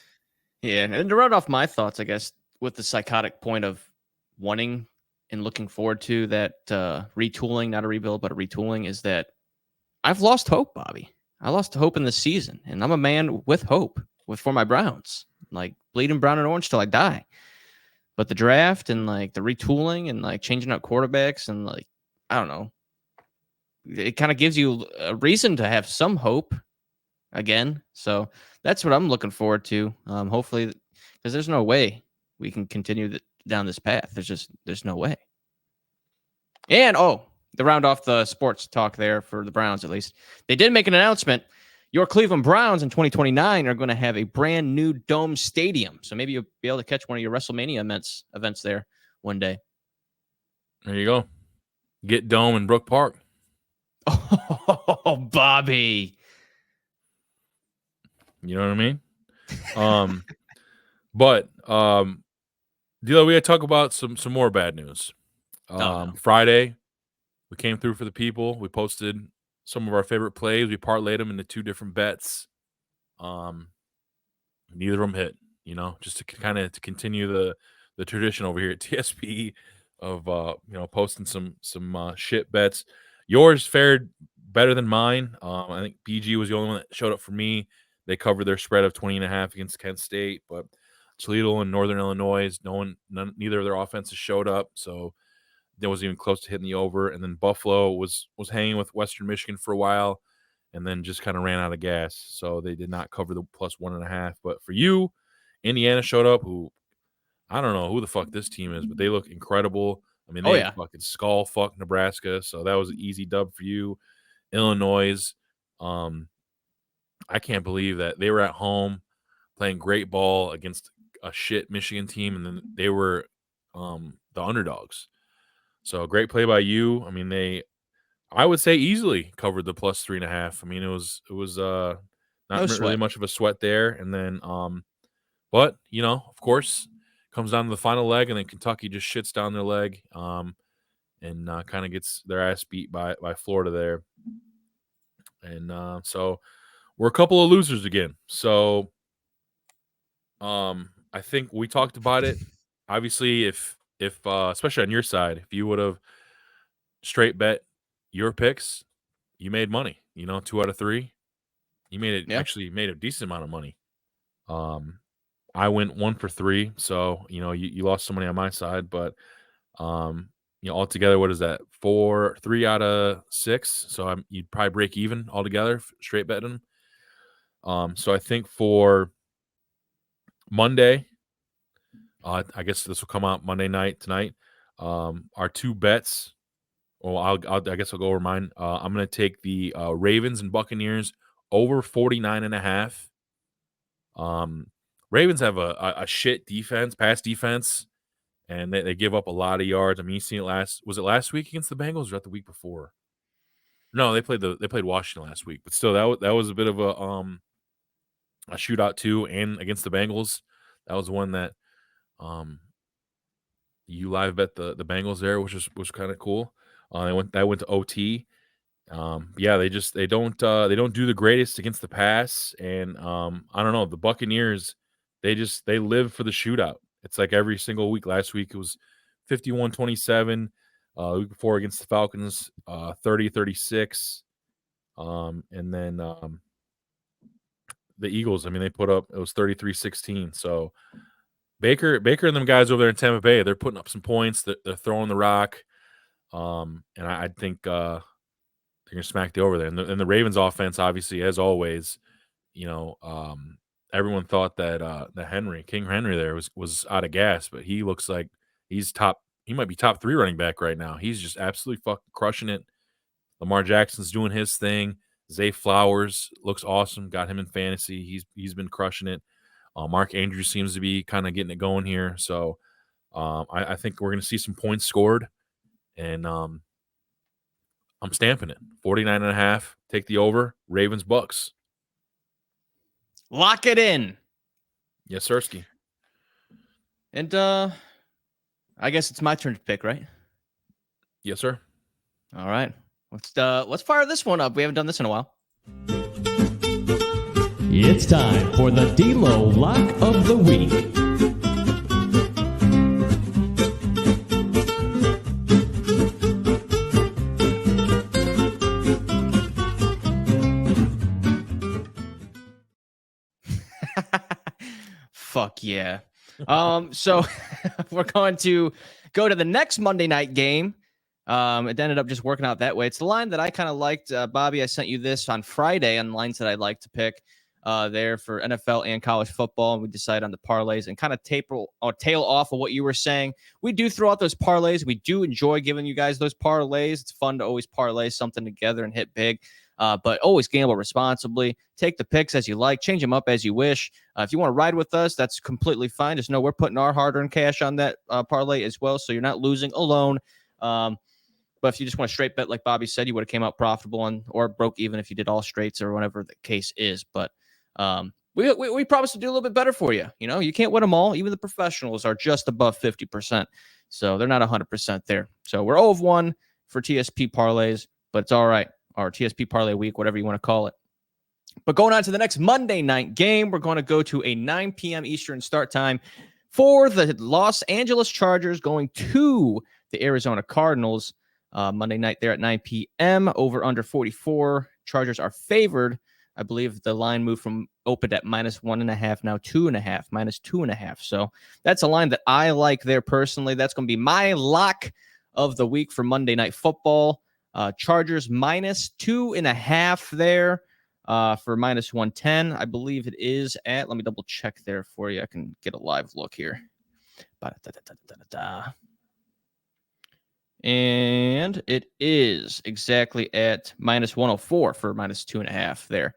yeah, and to round off my thoughts, I guess, with the psychotic point of wanting and looking forward to that retooling, not a rebuild, but a retooling, is that I've lost hope, Bobby. I lost hope in the season, and I'm a man with hope for my Browns, like bleeding brown and orange till I die. But the draft and like the retooling and like changing out quarterbacks and like, I don't know, it kind of gives you a reason to have some hope again. So that's what I'm looking forward to. Hopefully, because there's no way we can continue down this path. There's no way. And to round off the sports talk there for the Browns, at least, they did make an announcement. Your Cleveland Browns in 2029 are going to have a brand new dome stadium. So maybe you'll be able to catch one of your WrestleMania events there one day. there you go. Get dome in Brook Park. Oh, Bobby. You know what I mean? But Dilo, we got to talk about some more bad news. No. Friday, we came through for the people. We posted some of our favorite plays. We parlayed them into 2 different bets. Neither of them hit. Just to kind of continue the tradition over here at TSP of posting some shit bets. Yours fared better than mine. I think BG was the only one that showed up for me. They covered their spread of 20.5 against Kent State, but Toledo and Northern Illinois, neither of their offenses showed up, so that wasn't even close to hitting the over. And then Buffalo was hanging with Western Michigan for a while, and then just kind of ran out of gas, so they did not cover the plus 1.5. But for you, Indiana showed up, who I don't know who the fuck this team is, but they look incredible. I mean, they fucking skull fuck Nebraska, so that was an easy dub for you. Illinois, I can't believe that they were at home playing great ball against a shit Michigan team, and then they were the underdogs. So great play by you. I mean, I would say easily covered the plus 3.5. I mean, it was not really much of a sweat there. And then, but of course, comes down to the final leg, and then Kentucky just shits down their leg, and kind of gets their ass beat by Florida there. And so we're a couple of losers again. So I think we talked about it. Obviously, if especially on your side, if you would have straight bet your picks, you made money. 2 out of 3. You made it actually made a decent amount of money. I went 1 for 3, so you lost some money on my side, but altogether, what is that? 3 out of 6. So you'd probably break even altogether straight betting. So I think for Monday, I guess this will come out Monday night tonight. Our 2 bets. Well, I guess I'll go over mine. I'm going to take the Ravens and Buccaneers over 49.5. Ravens have a shit defense, pass defense, and they give up a lot of yards. I mean, you seen it was it last week against the Bengals or the week before? No, they played Washington last week, but still that was a bit of a shootout too, and against the Bengals, that was one that you live bet the Bengals there, which was kind of cool. That went to OT. Yeah, they don't do the greatest against the pass, and I don't know, the Buccaneers, they live for the shootout. It's like every single week. Last week it was 51-27. The week before against the Falcons, 30-36. And then the Eagles, I mean, they put up, it was 33-16. So Baker and them guys over there in Tampa Bay, they're putting up some points. They're throwing the rock. And I think they're going to smack the over there. And the Ravens offense, obviously, as always, everyone thought that King Henry there was out of gas, but he looks like he might be top 3 running back right now. He's just absolutely fucking crushing it. Lamar Jackson's doing his thing. Zay Flowers looks awesome. Got him in fantasy. He's been crushing it. Mark Andrews seems to be kind of getting it going here. So I think we're going to see some points scored, and I'm stamping it. 49.5. Take the over. Ravens Bucks. Lock it in. Yes, Sirski. And I guess it's my turn to pick, right? Yes, sir. All right. Let's fire this one up. We haven't done this in a while. It's time for the D-Lo Lock of the Week. Fuck yeah. So we're going to go to the next Monday night game. It ended up just working out that way. It's the line that I kind of liked. Bobby, I sent you this on Friday on lines that I'd like to pick there for NFL and college football. And we decided on the parlays and kind of tail off of what you were saying. We do throw out those parlays. We do enjoy giving you guys those parlays. It's fun to always parlay something together and hit big. But always gamble responsibly. Take the picks as you like. Change them up as you wish. If you want to ride with us, that's completely fine. Just know we're putting our hard-earned cash on that parlay as well, so you're not losing alone. But if you just want to straight bet, like Bobby said, you would have came out profitable or broke even if you did all straights or whatever the case is. But we promise to do a little bit better for you. You can't win them all. Even the professionals are just above 50%. So they're not 100% there. So we're 0 of 1 for TSP parlays, but it's all right. Or TSP parlay week, whatever you want to call it. But going on to the next Monday night game, we're going to go to a 9 p.m. Eastern start time for the Los Angeles Chargers going to the Arizona Cardinals. Monday night there at 9 p.m. Over under 44. Chargers are favored. I believe the line moved from opened at -1.5, now 2.5, -2.5. So that's a line that I like there personally. That's going to be my lock of the week for Monday Night Football. Chargers -2.5 there for -110. I believe it is at, let me double check there for you. I can get a live look here. And it is exactly at -104 for -2.5 there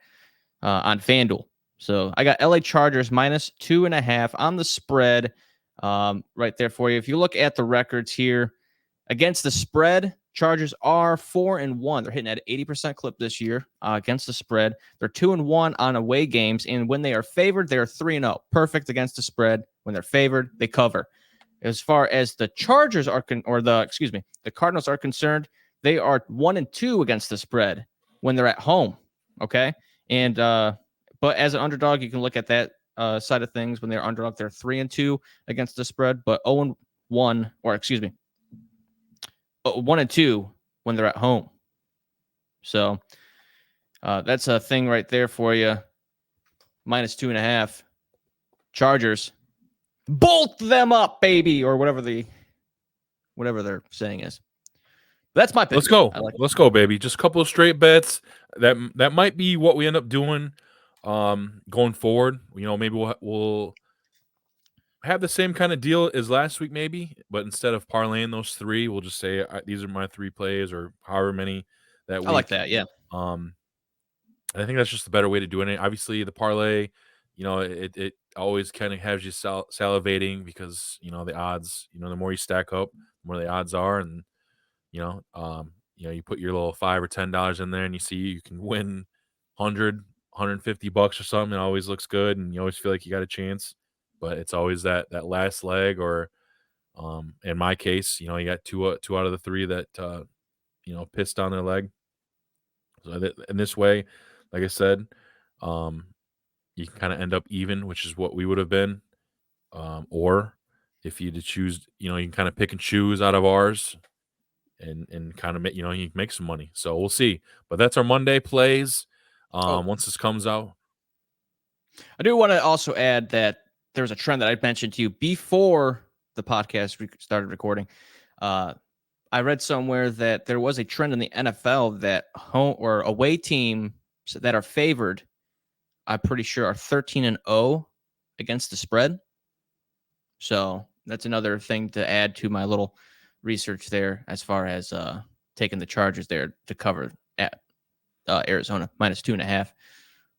on FanDuel. So I got LA Chargers -2.5 on the spread right there for you. If you look at the records here against the spread, Chargers are 4-1. They're hitting at 80% clip this year against the spread. They're 2-1 on away games, and when they are favored, they are 3-0. Perfect against the spread. When they're favored, they cover. As far as the Chargers are the Cardinals are concerned, they are 1-2 against the spread when they're at home. Okay, and but as an underdog, you can look at that side of things. When they're underdog, they're 3-2 against the spread, but 0-1, or excuse me, 1-2 when they're at home. So that's a thing right there for you. -2.5. Chargers. Bolt them up, baby, or whatever their saying is. That's my pick. Let's go. Let's go, baby. Just a couple of straight bets. That might be what we end up doing going forward. Maybe we'll have the same kind of deal as last week, maybe, but instead of parlaying those 3, we'll just say these are my 3 plays, or however many that week. I like that, yeah. I think that's just the better way to do it. Obviously, the parlay, it always kind of has you salivating because the odds. The more you stack up, the more the odds are, and you put your little $5 or $10 in there, and you see you can win $100, $150 or something. It always looks good, and you always feel like you got a chance. But it's always that last leg, or in my case, you got two out of the 3 that pissed on their leg. So in this way, like I said, you can kind of end up even, which is what we would have been. Or if you to choose, you can kind of pick and choose out of ours, and kind of make, you can make some money. So we'll see. But that's our Monday plays. Once this comes out, I do want to also add that there's a trend that I mentioned to you before the podcast started recording. I read somewhere that there was a trend in the NFL that home or away teams that are favored I'm pretty sure, are 13-0 against the spread. So that's another thing to add to my little research there as far as taking the Chargers there to cover at Arizona -2.5.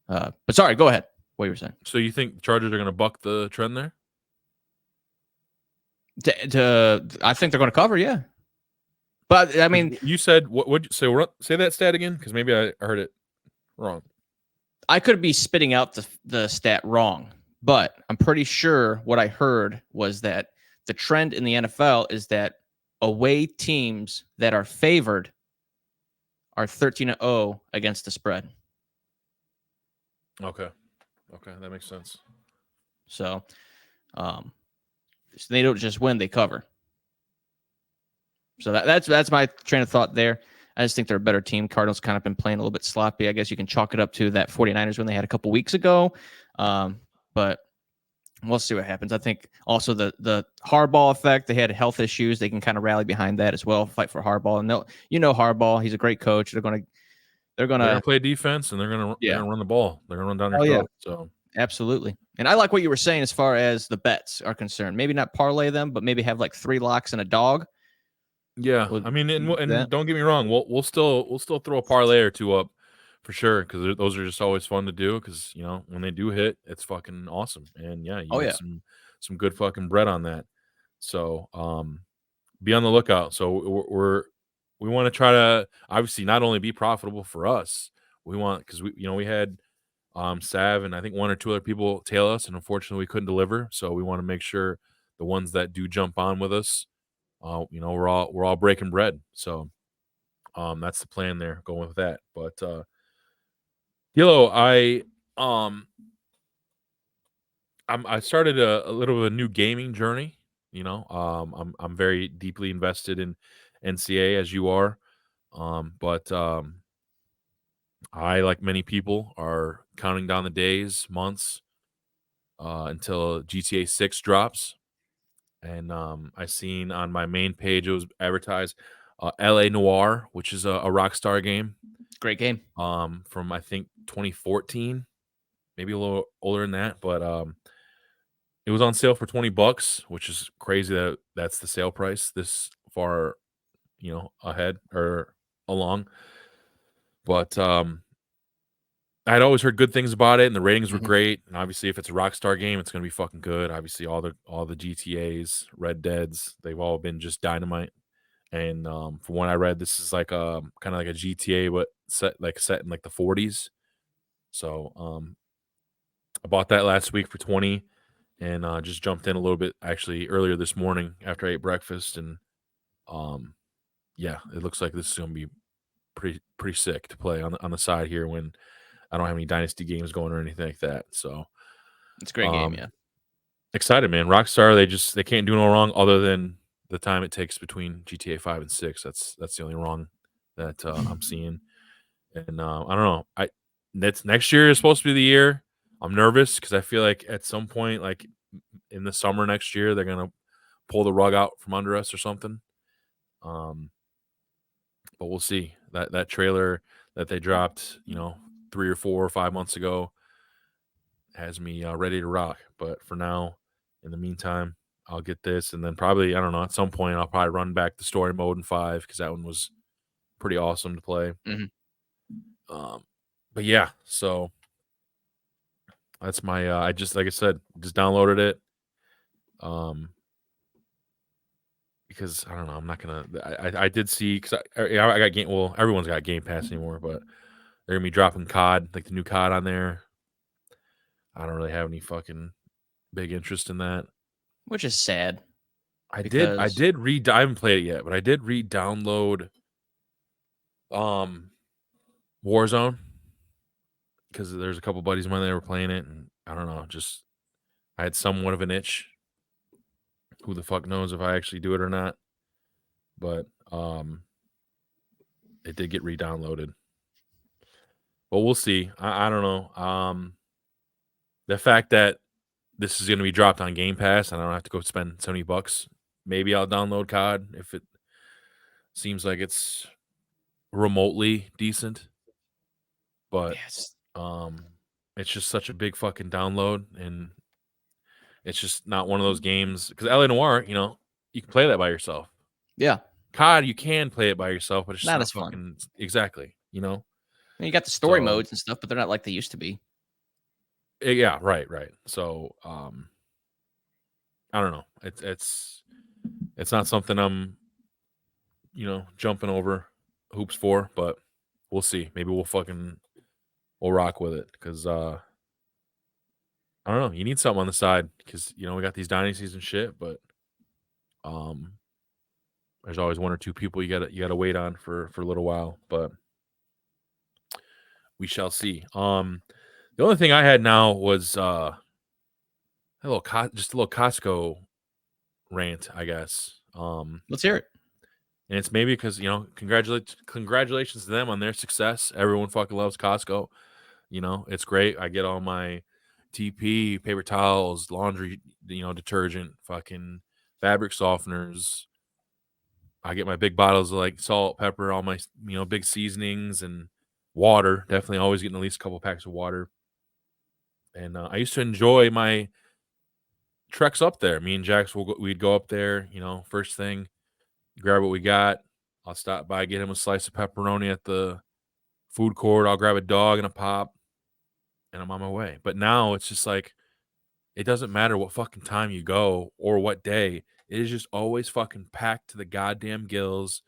But sorry, go ahead. What you were saying? So you think the Chargers are going to buck the trend there? I think they're going to cover, yeah. But I mean, you said what? Would you say? Say that stat again, because maybe I heard it wrong. I could be spitting out the stat wrong, but I'm pretty sure what I heard was that the trend in the NFL is that away teams that are favored are 13-0 against the spread. Okay, that makes sense. So they don't just win, they cover. So that's my train of thought there. I just think they're a better team. Cardinals kind of been playing a little bit sloppy. I guess you can chalk it up to that 49ers win they had a couple weeks ago. But we'll see what happens. I think also the Harbaugh effect, they had health issues. They can kind of rally behind that as well, fight for Harbaugh. And Harbaugh, he's a great coach. They're gonna play defense, and they're gonna run the ball. They're gonna run down your throat. Yeah. So absolutely. And I like what you were saying as far as the bets are concerned. Maybe not parlay them, but maybe have like 3 locks and a dog. Yeah, I mean, and don't get me wrong, we'll still throw a parlay or two up for sure, because those are just always fun to do. Because when they do hit, it's fucking awesome, and you get some good fucking bread on that. So be on the lookout. So we want to try to obviously not only be profitable for us, we want, because we had Sav and I think 1 or 2 other people tail us, and unfortunately we couldn't deliver. So we want to make sure the ones that do jump on with us, we're all breaking bread. So that's the plan there, going with that. But Dilo, I started a little of a new gaming journey. I'm very deeply invested in NCAA, as you are. But I, like many people, are counting down the days, months until GTA 6 drops. And I seen on my main page, it was advertised LA Noire, which is a Rockstar game. Great game. From I think 2014, maybe a little older than that, but it was on sale for $20, which is crazy that that's the sale price this far, ahead or along. But I'd always heard good things about it, and the ratings were great. And obviously, if it's a Rockstar game, it's going to be fucking good. Obviously, all the GTAs, Red Deads, they've all been just dynamite. And from what I read, this is like kind of like a GTA, but set in like the 40s. So I bought that last week for 20, and just jumped in a little bit actually earlier this morning after I ate breakfast. And yeah, it looks like this is going to be pretty sick to play on the side here when I don't have any dynasty games going or anything like that. So it's a great game. Yeah, excited, man. Rockstar, they can't do no wrong other than the time it takes between GTA 5 and 6. That's the only wrong that I'm seeing. And I don't know. Next year is supposed to be the year. I'm nervous because I feel like at some point, like in the summer next year, they're gonna pull the rug out from under us or something. But we'll see. That trailer that they dropped, 3 or 4 or 5 months ago, has me ready to rock. But for now, in the meantime, I'll get this, and then probably, I don't know, at some point I'll probably run back the story mode in 5, because that one was pretty awesome to play. But yeah, so that's my I just, like I said, just downloaded it. Because I don't know, I'm not gonna. I did see, because I got game. Well, everyone's got Game Pass anymore, but they're gonna be dropping COD, like the new COD on there. I don't really have any fucking big interest in that, which is sad. I did I haven't played it yet, but I did re-download Warzone, because there's a couple buddies of mine that were playing it, and I don't know, just I had somewhat of an itch. Who the fuck knows if I actually do it or not? But it did get re-downloaded. But we'll see. I don't know. The fact that this is going to be dropped on Game Pass and I don't have to go spend $70, maybe I'll download COD if it seems like it's remotely decent. But it's just such a big fucking download, and it's just not one of those games because LA Noire, you know, you can play that by yourself. Yeah, COD, you can play it by yourself, but it's just not not as fun. fucking exactly, you know. You got the story So- modes and stuff, but they're not like they used to be. Yeah, right. So, I don't know. It's not something I'm, you know, jumping over hoops for, but we'll see. Maybe we'll rock with it because I don't know. You need something on the side because you know we got these dynasties and shit, but there's always one or two people you gotta wait on for a little while, but we shall see. The only thing I had now was just a little Costco rant, I guess. Let's hear it. And it's maybe because, you know, congratulations to them on their success. Everyone fucking loves Costco. You know, it's great. I get all my TP, paper towels, laundry, you know, detergent, fucking fabric softeners. I get my big bottles of like salt, pepper, all my, you know, big seasonings and water. Definitely always getting at least a couple packs of water. And I used to enjoy my treks up there. Me and Jax, we'd go up there, you know, first thing, grab what we got. I'll stop by, get him a slice of pepperoni at the food court. I'll grab a dog and a pop, and I'm on my way. But now it's just like, it doesn't matter what fucking time you go or what day. It is just always fucking packed to the goddamn gills.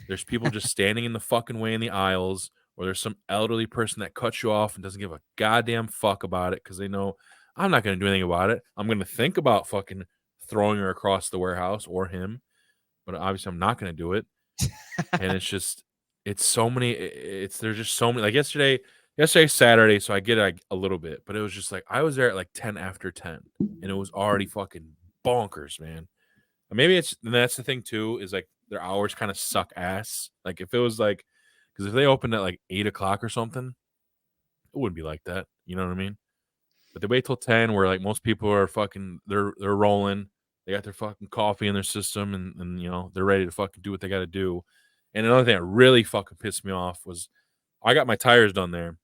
There's people just standing in the fucking way in the aisles, or there's some elderly person that cuts you off and doesn't give a goddamn fuck about it because they know I'm not going to do anything about it. I'm going to think about fucking throwing her across the warehouse or him, but obviously I'm not going to do it. And it's just, it's so many, there's just so many. Like yesterday Saturday, so I get it a little bit, but it was just like I was there at like 10 after 10 and it was already fucking bonkers, man. And maybe and that's the thing too, is like their hours kind of suck ass. Like if it was like, because if they opened at like 8 o'clock or something, it wouldn't be like that. You know what I mean? But they wait till 10 where like most people are fucking, they're rolling. They got their fucking coffee in their system and you know, they're ready to fucking do what they got to do. And another thing that really fucking pissed me off was I got my tires done there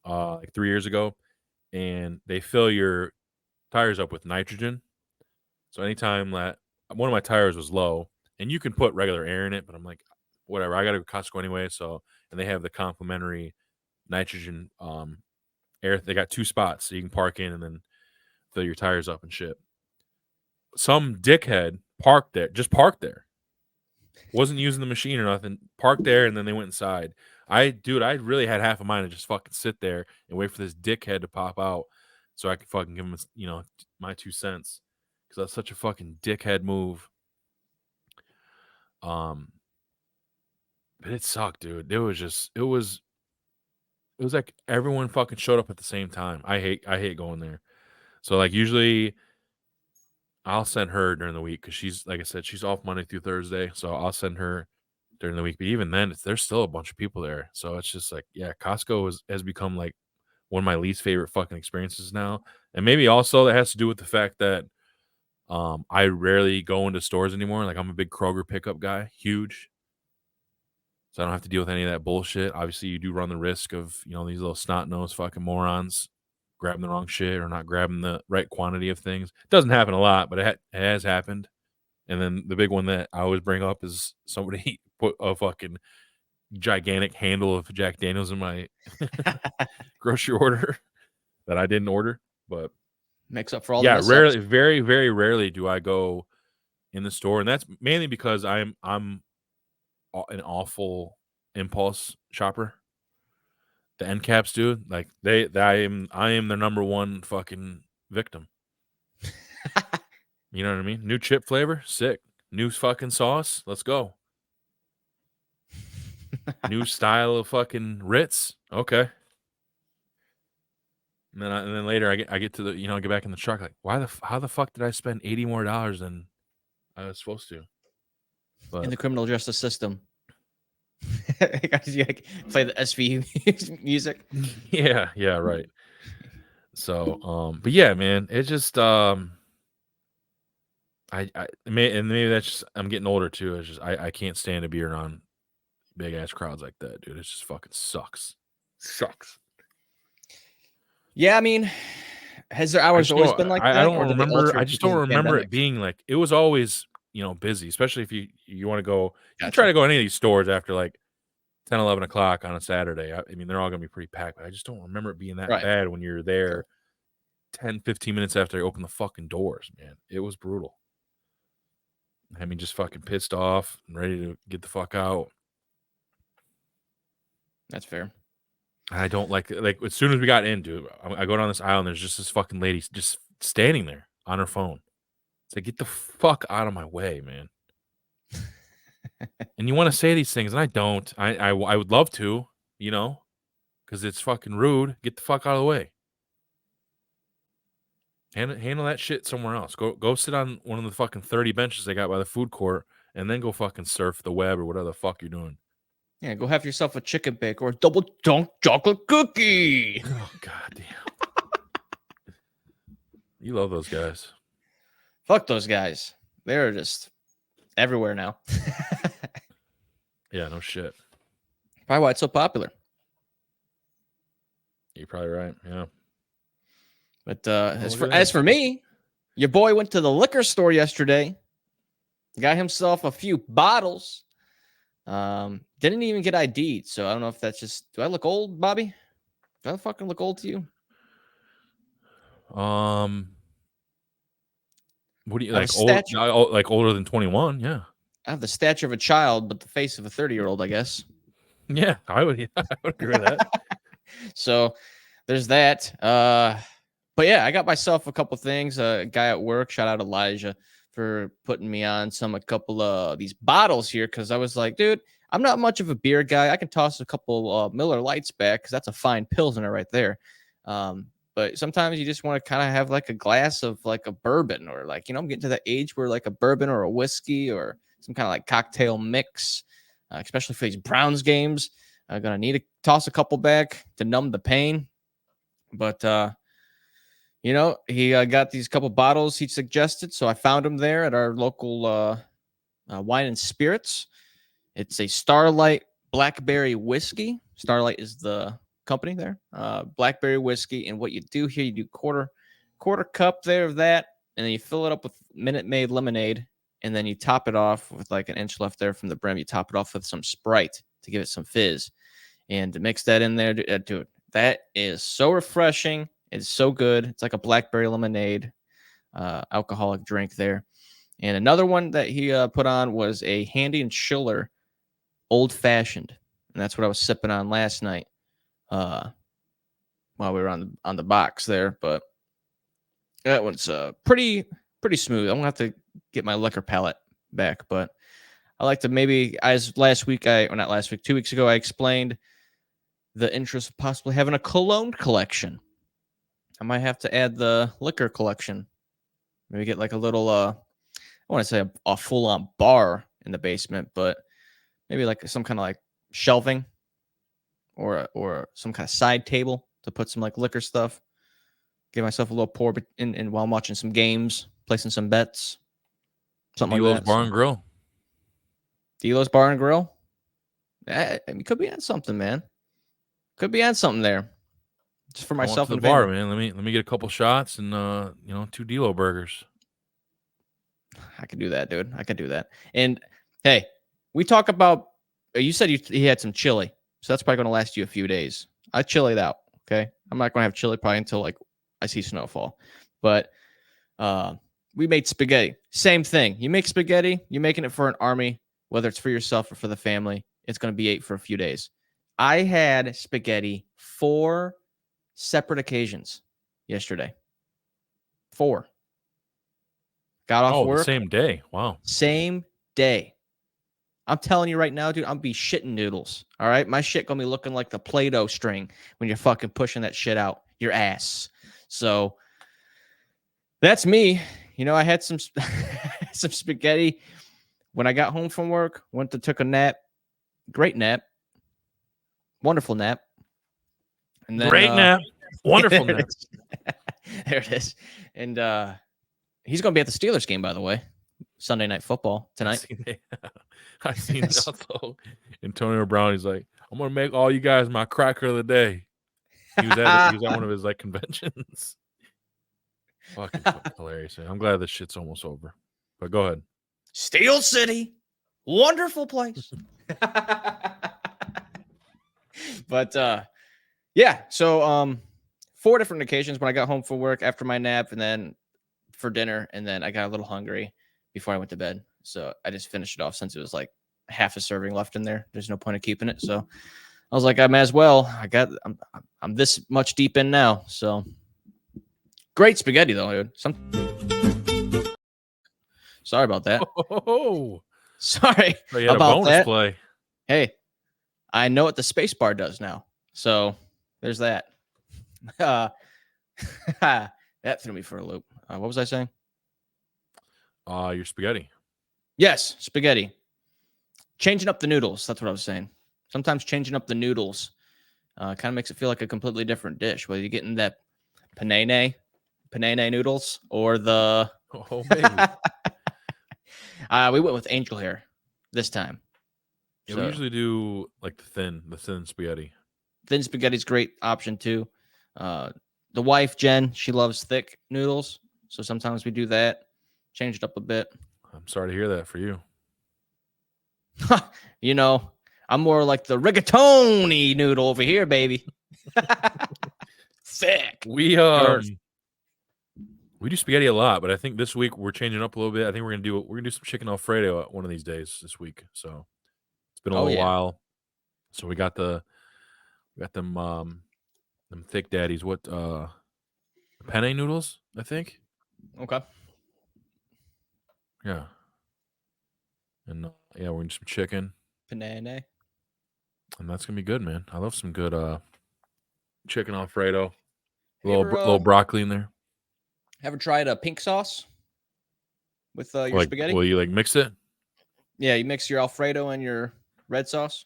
like 3 years ago, and they fill your tires up with nitrogen. So anytime that one of my tires was low, and you can put regular air in it, but I'm like, whatever, I got to go to Costco anyway. So, and they have the complimentary nitrogen air. They got 2 spots so you can park in and then fill your tires up and shit. Some dickhead parked there. Wasn't using the machine or nothing. Parked there, and then they went inside. I really had half a mind to just fucking sit there and wait for this dickhead to pop out so I could fucking give him, you know, my 2 cents because that's such a fucking dickhead move. But it sucked, dude. It was like everyone fucking showed up at the same time. I hate going there. So like usually I'll send her during the week because she's, like I said, she's off Monday through Thursday. So I'll send her during the week. But even then, there's still a bunch of people there. So it's just like, yeah, Costco has become like one of my least favorite fucking experiences now. And maybe also that has to do with the fact that I rarely go into stores anymore. Like I'm a big Kroger pickup guy, huge. So I don't have to deal with any of that bullshit. Obviously, you do run the risk of, you know, these little snot-nosed fucking morons grabbing the wrong shit or not grabbing the right quantity of things. It doesn't happen a lot, but it has happened. And then the big one that I always bring up is somebody put a fucking gigantic handle of Jack Daniels in my grocery order that I didn't order. But Makes up for all the yeah, mess-ups. rarely, very, very rarely do I go in the store, and that's mainly because I'm an awful impulse shopper. The end caps, dude, like I am their number one fucking victim. You know what I mean? New chip flavor, sick. New fucking sauce, let's go. New style of fucking Ritz, okay. And then later I get to the, you know, get back in the truck like, how the fuck did I spend $80 more than I was supposed to? But In the criminal justice system. You play the SVU music. yeah, right. So, but yeah, man, it just maybe that's just I'm getting older too. It's just I can't stand to be around big ass crowds like that, dude. It just fucking sucks. Yeah, I mean, has their hours always been like that? I don't or did they remember. alter I it just because don't of the remember it pandemic? being like it was always, busy, especially if you want to go. You Gotcha. try to go any of these stores after like 10, 11 o'clock on a Saturday. I mean, they're all going to be pretty packed, but I just don't remember it being that Right. bad when you're there Sure. 10, 15 minutes after they open the fucking doors, man. It was brutal. I mean, just fucking pissed off and ready to get the fuck out. That's fair. I don't like as soon as we got in, dude, I go down this aisle and there's just this fucking lady just standing there on her phone. It's like, get the fuck out of my way, man. And you want to say these things, and I don't. I would love to, because it's fucking rude. Get the fuck out of the way. Handle that shit somewhere else. Go sit on one of the fucking 30 benches they got by the food court, and then go fucking surf the web or whatever the fuck you're doing. Yeah, go have yourself a chicken bake or a double dunk chocolate cookie. Oh, god damn. You love those guys. Fuck those guys. They're just everywhere now. Yeah, no shit. Probably why it's so popular. You're probably right. Yeah. But look at as that. for me, your boy went to the liquor store yesterday, got himself a few bottles. Didn't even get ID'd, so I don't know if that's just. Do I look old, Bobby? Do I fucking look old to you? What do you I have like? a Old, stature. like older than 21? Yeah. I have the stature of a child, but the face of a 30-year-old, I guess. Yeah, I would agree with that. So there's that. But yeah, I got myself a couple things. A guy at work, shout out Elijah for putting me on a couple of these bottles here because I was like, dude, I'm not much of a beer guy. I can toss a couple Miller Lights back because that's a fine Pilsner right there. But sometimes you just want to kind of have like a glass of like a bourbon or like, I'm getting to that age where like a bourbon or a whiskey or some kind of like cocktail mix, especially for these Browns games. I'm going to need to toss a couple back to numb the pain. But, he got these couple bottles he suggested. So I found them there at our local wine and spirits. It's a Starlight Blackberry whiskey. Starlight is the company there. Blackberry whiskey. And what you do here, you do quarter cup there of that. And then you fill it up with Minute Maid lemonade. And then you top it off with like an inch left there from the brim. You top it off with some Sprite to give it some fizz. And to mix that in there, dude, that is so refreshing. It's so good. It's like a blackberry lemonade, alcoholic drink there. And another one that he put on was a Handy and Schiller Old Fashioned. And that's what I was sipping on last night while we were on the box there. But that one's pretty smooth. I'm going to have to get my liquor palate back. But I like to maybe, as last week, 2 weeks ago, I explained the interest of possibly having a cologne collection. I might have to add the liquor collection. Maybe get like a little, I want to say a full-on bar in the basement, but maybe like some kind of like shelving or some kind of side table to put some like liquor stuff. Give myself a little pour in while I'm watching some games, placing some bets, something Delo's like that. Bar and Grill. Delo's Bar and Grill. I mean, could be on something, man. Could be on something there. Just for myself to the and bar, family. man. Let me get a couple shots and 2 Delo burgers. I could do that, dude. I could do that. And hey, we talk about. You said he had some chili, so that's probably going to last you a few days. I chilied out. Okay, I'm not going to have chili probably until like I see snowfall. But we made spaghetti. Same thing. You make spaghetti. You're making it for an army, whether it's for yourself or for the family. It's going to be ate for a few days. I had spaghetti 4 separate occasions yesterday. 4. Got off work. The same day. Wow. Same day. I'm telling you right now, dude, I'm be shitting noodles. All right. My shit gonna be looking like the Play-Doh string when you're fucking pushing that shit out your ass. So that's me. I had some some spaghetti when I got home from work, took a nap. Great nap. Wonderful nap. And then great nap. Wonderful nap. There it is. And he's going to be at the Steelers game, by the way. Sunday Night Football tonight. I've seen also Antonio Brown. He's like, I'm going to make all you guys my cracker of the day. He was at one of his like conventions. Fucking hilarious. Man. I'm glad this shit's almost over. But go ahead. Steel City, wonderful place. But yeah, so 4 different occasions when I got home from work after my nap and then for dinner, and then I got a little hungry before I went to bed. So I just finished it off since it was like half a serving left in there. There's no point of keeping it. So I was like, I may as well. I'm this much deep in now. So great spaghetti though, dude. Sorry about that. Oh, Sorry so you had about a bonus that. play. Hey, I know what the space bar does now. So there's that. That threw me for a loop. What was I saying? Your spaghetti. Yes, spaghetti. Changing up the noodles. That's what I was saying. Sometimes changing up the noodles kind of makes it feel like a completely different dish. Whether you're getting that panene noodles or the Oh, baby. we went with angel hair this time. Yeah, So we usually do like the thin spaghetti. thin spaghetti's great option too. The wife Jen, she loves thick noodles, so sometimes we do that. Change it up a bit. I'm sorry to hear that for you. You know, I'm more like the rigatoni noodle over here, baby. Thick. We do spaghetti a lot, but I think this week we're changing up a little bit. I think we're gonna do some chicken Alfredo one of these days this week. So it's been a little while. So we got them thick daddies. What penne noodles, I think. Okay. Yeah. And we're gonna do some chicken. Panene. And that's gonna be good, man. I love some good chicken Alfredo. Ever, Little broccoli in there. Ever tried a pink sauce with your spaghetti? Will you like mix it? Yeah, you mix your Alfredo and your red sauce.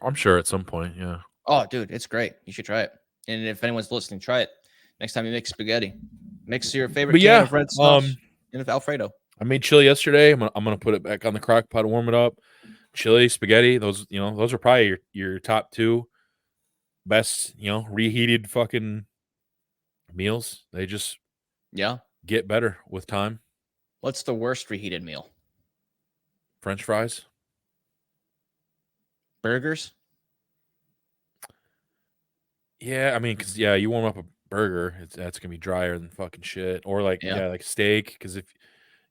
I'm sure at some point, yeah. Oh, dude, it's great. You should try it. And if anyone's listening, try it. Next time you make spaghetti, mix your favorite can of red sauce and Alfredo. I made chili yesterday. I'm gonna put it back on the crock pot, warm it up. Chili, spaghetti, those are probably your top 2 best, reheated fucking meals. They just get better with time. What's the worst reheated meal? French fries. Burgers? Yeah, I mean, because you warm up a burger, that's gonna be drier than fucking shit. Or like steak, because if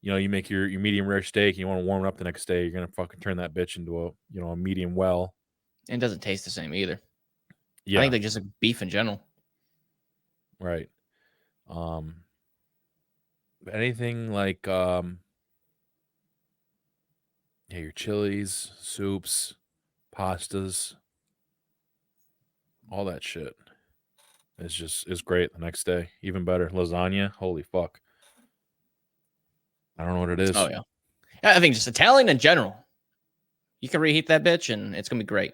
you make your medium rare steak and you want to warm it up the next day, you're gonna fucking turn that bitch into a medium well. And it doesn't taste the same either. Yeah, I think they just like beef in general. Right. Anything like your chilies, soups, pastas, all that shit is great the next day. Even better, lasagna. Holy fuck! I don't know what it is. Oh yeah, I think just Italian in general. You can reheat that bitch and it's gonna be great.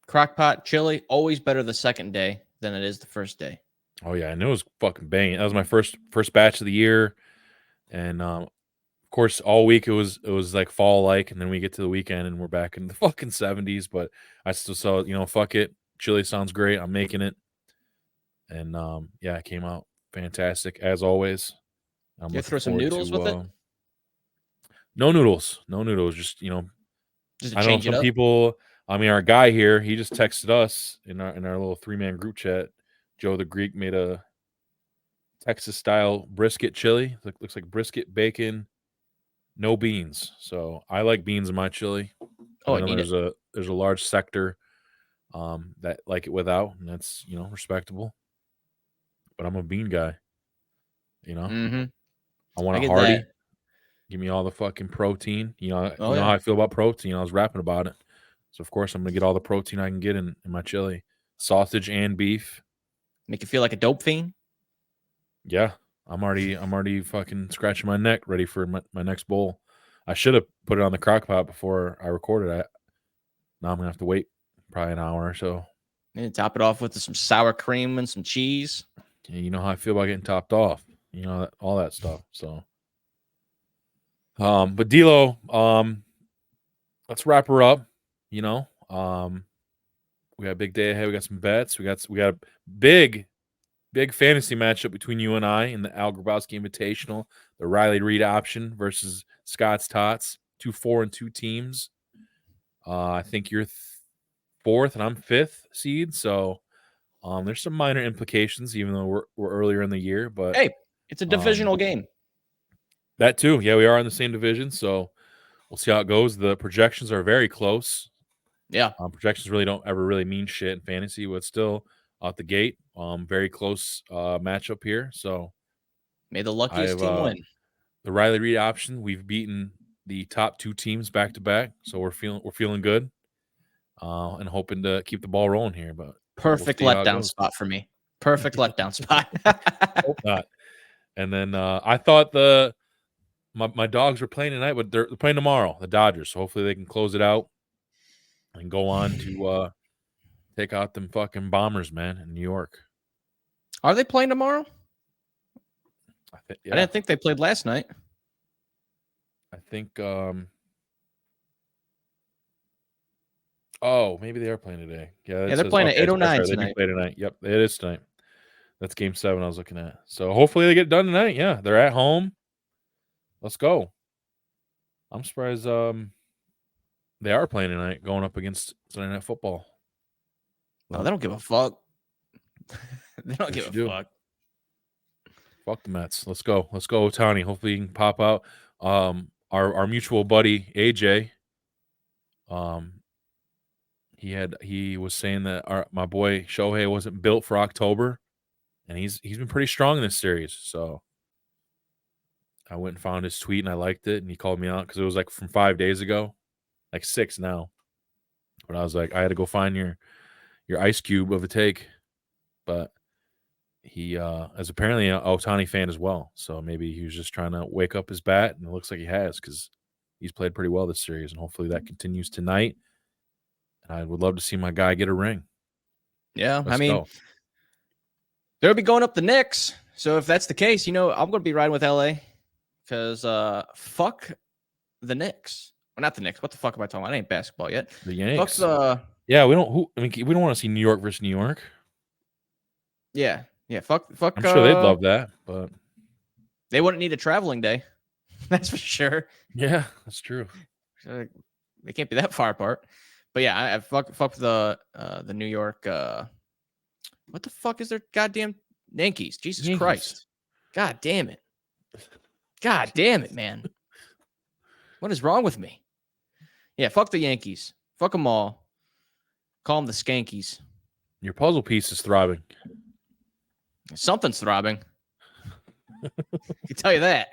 Crockpot chili always better the second day than it is the first day. Oh yeah, and it was fucking banging. That was my first batch of the year, and of course all week it was like fall like, and then we get to the weekend and we're back in the fucking 70s. But I still saw fuck it, chili sounds great. I'm making it, and it came out fantastic as always. You throw some noodles with it? No noodles, just Just I don't know, some people. I mean, our guy here, he just texted us in our little 3-man group chat. Joe the Greek made a Texas style brisket chili. Looks like brisket, bacon, no beans. So I like beans in my chili. Oh, I know there's a large sector that like it without, and that's respectable. But I'm a bean guy. Mm-hmm. I want a hearty. Give me all the fucking protein. How I feel about protein. I was rapping about it. So of course I'm gonna get all the protein I can get in my chili. Sausage and beef. Make you feel like a dope fiend? Yeah. I'm already fucking scratching my neck ready for my next bowl. I should have put it on the crock pot before I recorded it. Now I'm gonna have to wait probably an hour or so. And top it off with some sour cream and some cheese. Yeah, you know how I feel about getting topped off. All that stuff. So but D'Lo, let's wrap her up. We got a big day ahead. We got some bets. We got a big fantasy matchup between you and I in the Al Grabowski Invitational, the Riley Reid option versus Scott's Tots. 2 4-2 teams. I think you're fourth and I'm fifth seed, so there's some minor implications, even though we're earlier in the year. But Hey, it's a divisional game. That too, yeah, we are in the same division, so we'll see how it goes. The projections are very close. Yeah, projections really don't ever really mean shit in fantasy, but still out the gate, very close matchup here. So may the luckiest team win. The Riley Reid option. We've beaten the top 2 teams back to back, so we're feeling good, and hoping to keep the ball rolling here. But perfect letdown spot for me. Perfect letdown spot. Hope not. And then I thought my dogs were playing tonight, but they're playing tomorrow, the Dodgers. So hopefully they can close it out and go on to take out them fucking Bombers, man, in New York. Are they playing tomorrow? I didn't think they played last night. I think maybe they are playing today. Yeah, they're playing at 8:09 tonight. They do play tonight. Yep, it is tonight. That's game 7 I was looking at. So hopefully they get done tonight. Yeah, they're at home. Let's go. I'm surprised they are playing tonight, going up against Sunday Night Football. No, they don't give a fuck. They don't give a fuck. Fuck the Mets. Let's go. Let's go, Ohtani. Hopefully he can pop out. Our mutual buddy AJ, he was saying that my boy Shohei wasn't built for October, and he's been pretty strong in this series. So I went and found his tweet and I liked it, and he called me out because it was like from 5 days ago, like 6 now. But I was like, I had to go find your ice cube of a take, but he is apparently an Ohtani fan as well. So maybe he was just trying to wake up his bat, and it looks like he has because he's played pretty well this series, and hopefully that continues tonight. And I would love to see my guy get a ring. Yeah, they'll be going up the Knicks. So if that's the case, I'm going to be riding with LA because fuck the Knicks. Well, not the Knicks. What the fuck am I talking about? I ain't basketball yet. The Yanks. Yeah, we don't want to see New York versus New York. Yeah. Fuck. I'm sure they'd love that, but they wouldn't need a traveling day. That's for sure. Yeah, that's true. They can't be that far apart. But yeah, I fuck the New York. What the fuck is their goddamn Yankees? Jesus Christ! God damn it! God damn it, man! What is wrong with me? Yeah, fuck the Yankees. Fuck them all. Call them the Skankies. Your puzzle piece is throbbing. Something's throbbing. I can tell you that.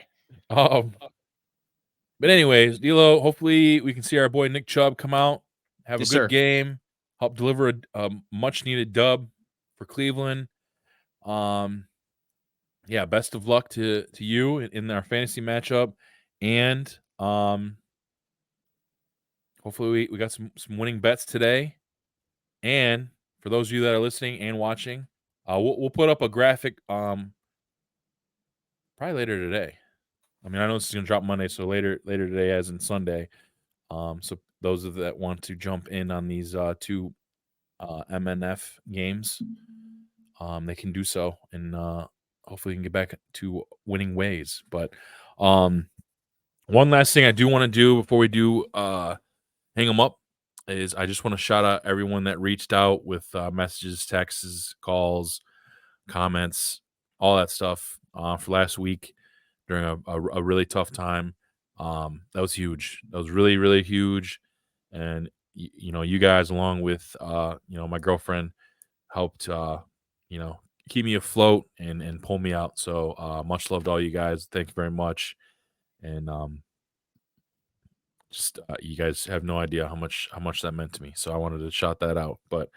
But anyways, D'Lo, hopefully we can see our boy Nick Chubb come out, have a good game, help deliver a much-needed dub for Cleveland. Yeah, best of luck to you in our fantasy matchup, and hopefully we got some winning bets today. And for those of you that are listening and watching, we'll put up a graphic probably later today. I mean, I know this is gonna drop Monday, so later today, as in Sunday. So those that want to jump in on these 2 MNF games, they can do so, and hopefully we can get back to winning ways. But one last thing I do want to do before we do hang them up is I just want to shout out everyone that reached out with messages, texts, calls, comments, all that stuff for last week during a really tough time. That was huge. That was really, really huge. And, you guys, along with, my girlfriend, helped, keep me afloat and pull me out. So much love to all you guys. Thank you very much. And you guys have no idea how much that meant to me. So I wanted to shout that out. But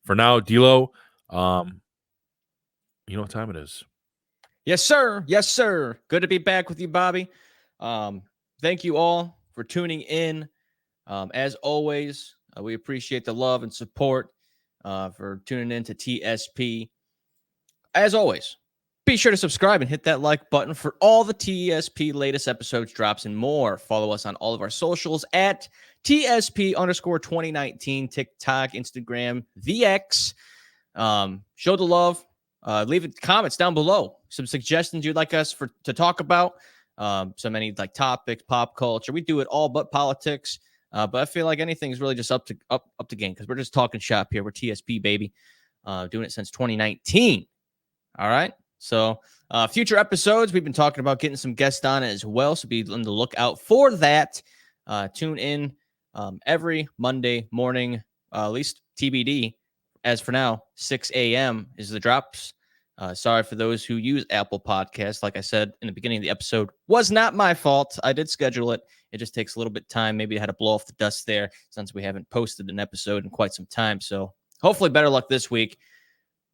for now, D'Lo, you know what time it is. Yes, sir. Yes, sir. Good to be back with you, Bobby. Thank you all for tuning in. As always, we appreciate the love and support for tuning in to TSP. As always, Be sure to subscribe and hit that like button for all the TSP latest episodes, drops, and more. Follow us on all of our socials at TSP_2019, TikTok, Instagram, VX. Show the love. Leave comments down below. Some suggestions you'd like us to talk about. So many like topics, pop culture. We do it all but politics. But I feel like anything's really just up to game because we're just talking shop here. We're TSP, baby. Doing it since 2019. All right. So future episodes, we've been talking about getting some guests on as well. So be on the lookout for that. Tune in every Monday morning, at least TBD. As for now, 6 a.m. is the drops. Sorry for those who use Apple Podcasts. Like I said in the beginning of the episode, was not my fault. I did schedule it. It just takes a little bit of time. Maybe I had to blow off the dust there since we haven't posted an episode in quite some time. So hopefully better luck this week.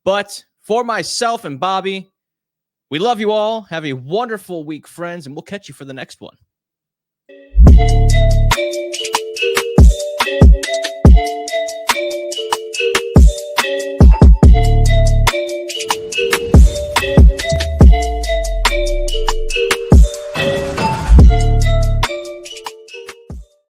But for myself and Bobby, we love you all. Have a wonderful week, friends, and we'll catch you for the next one.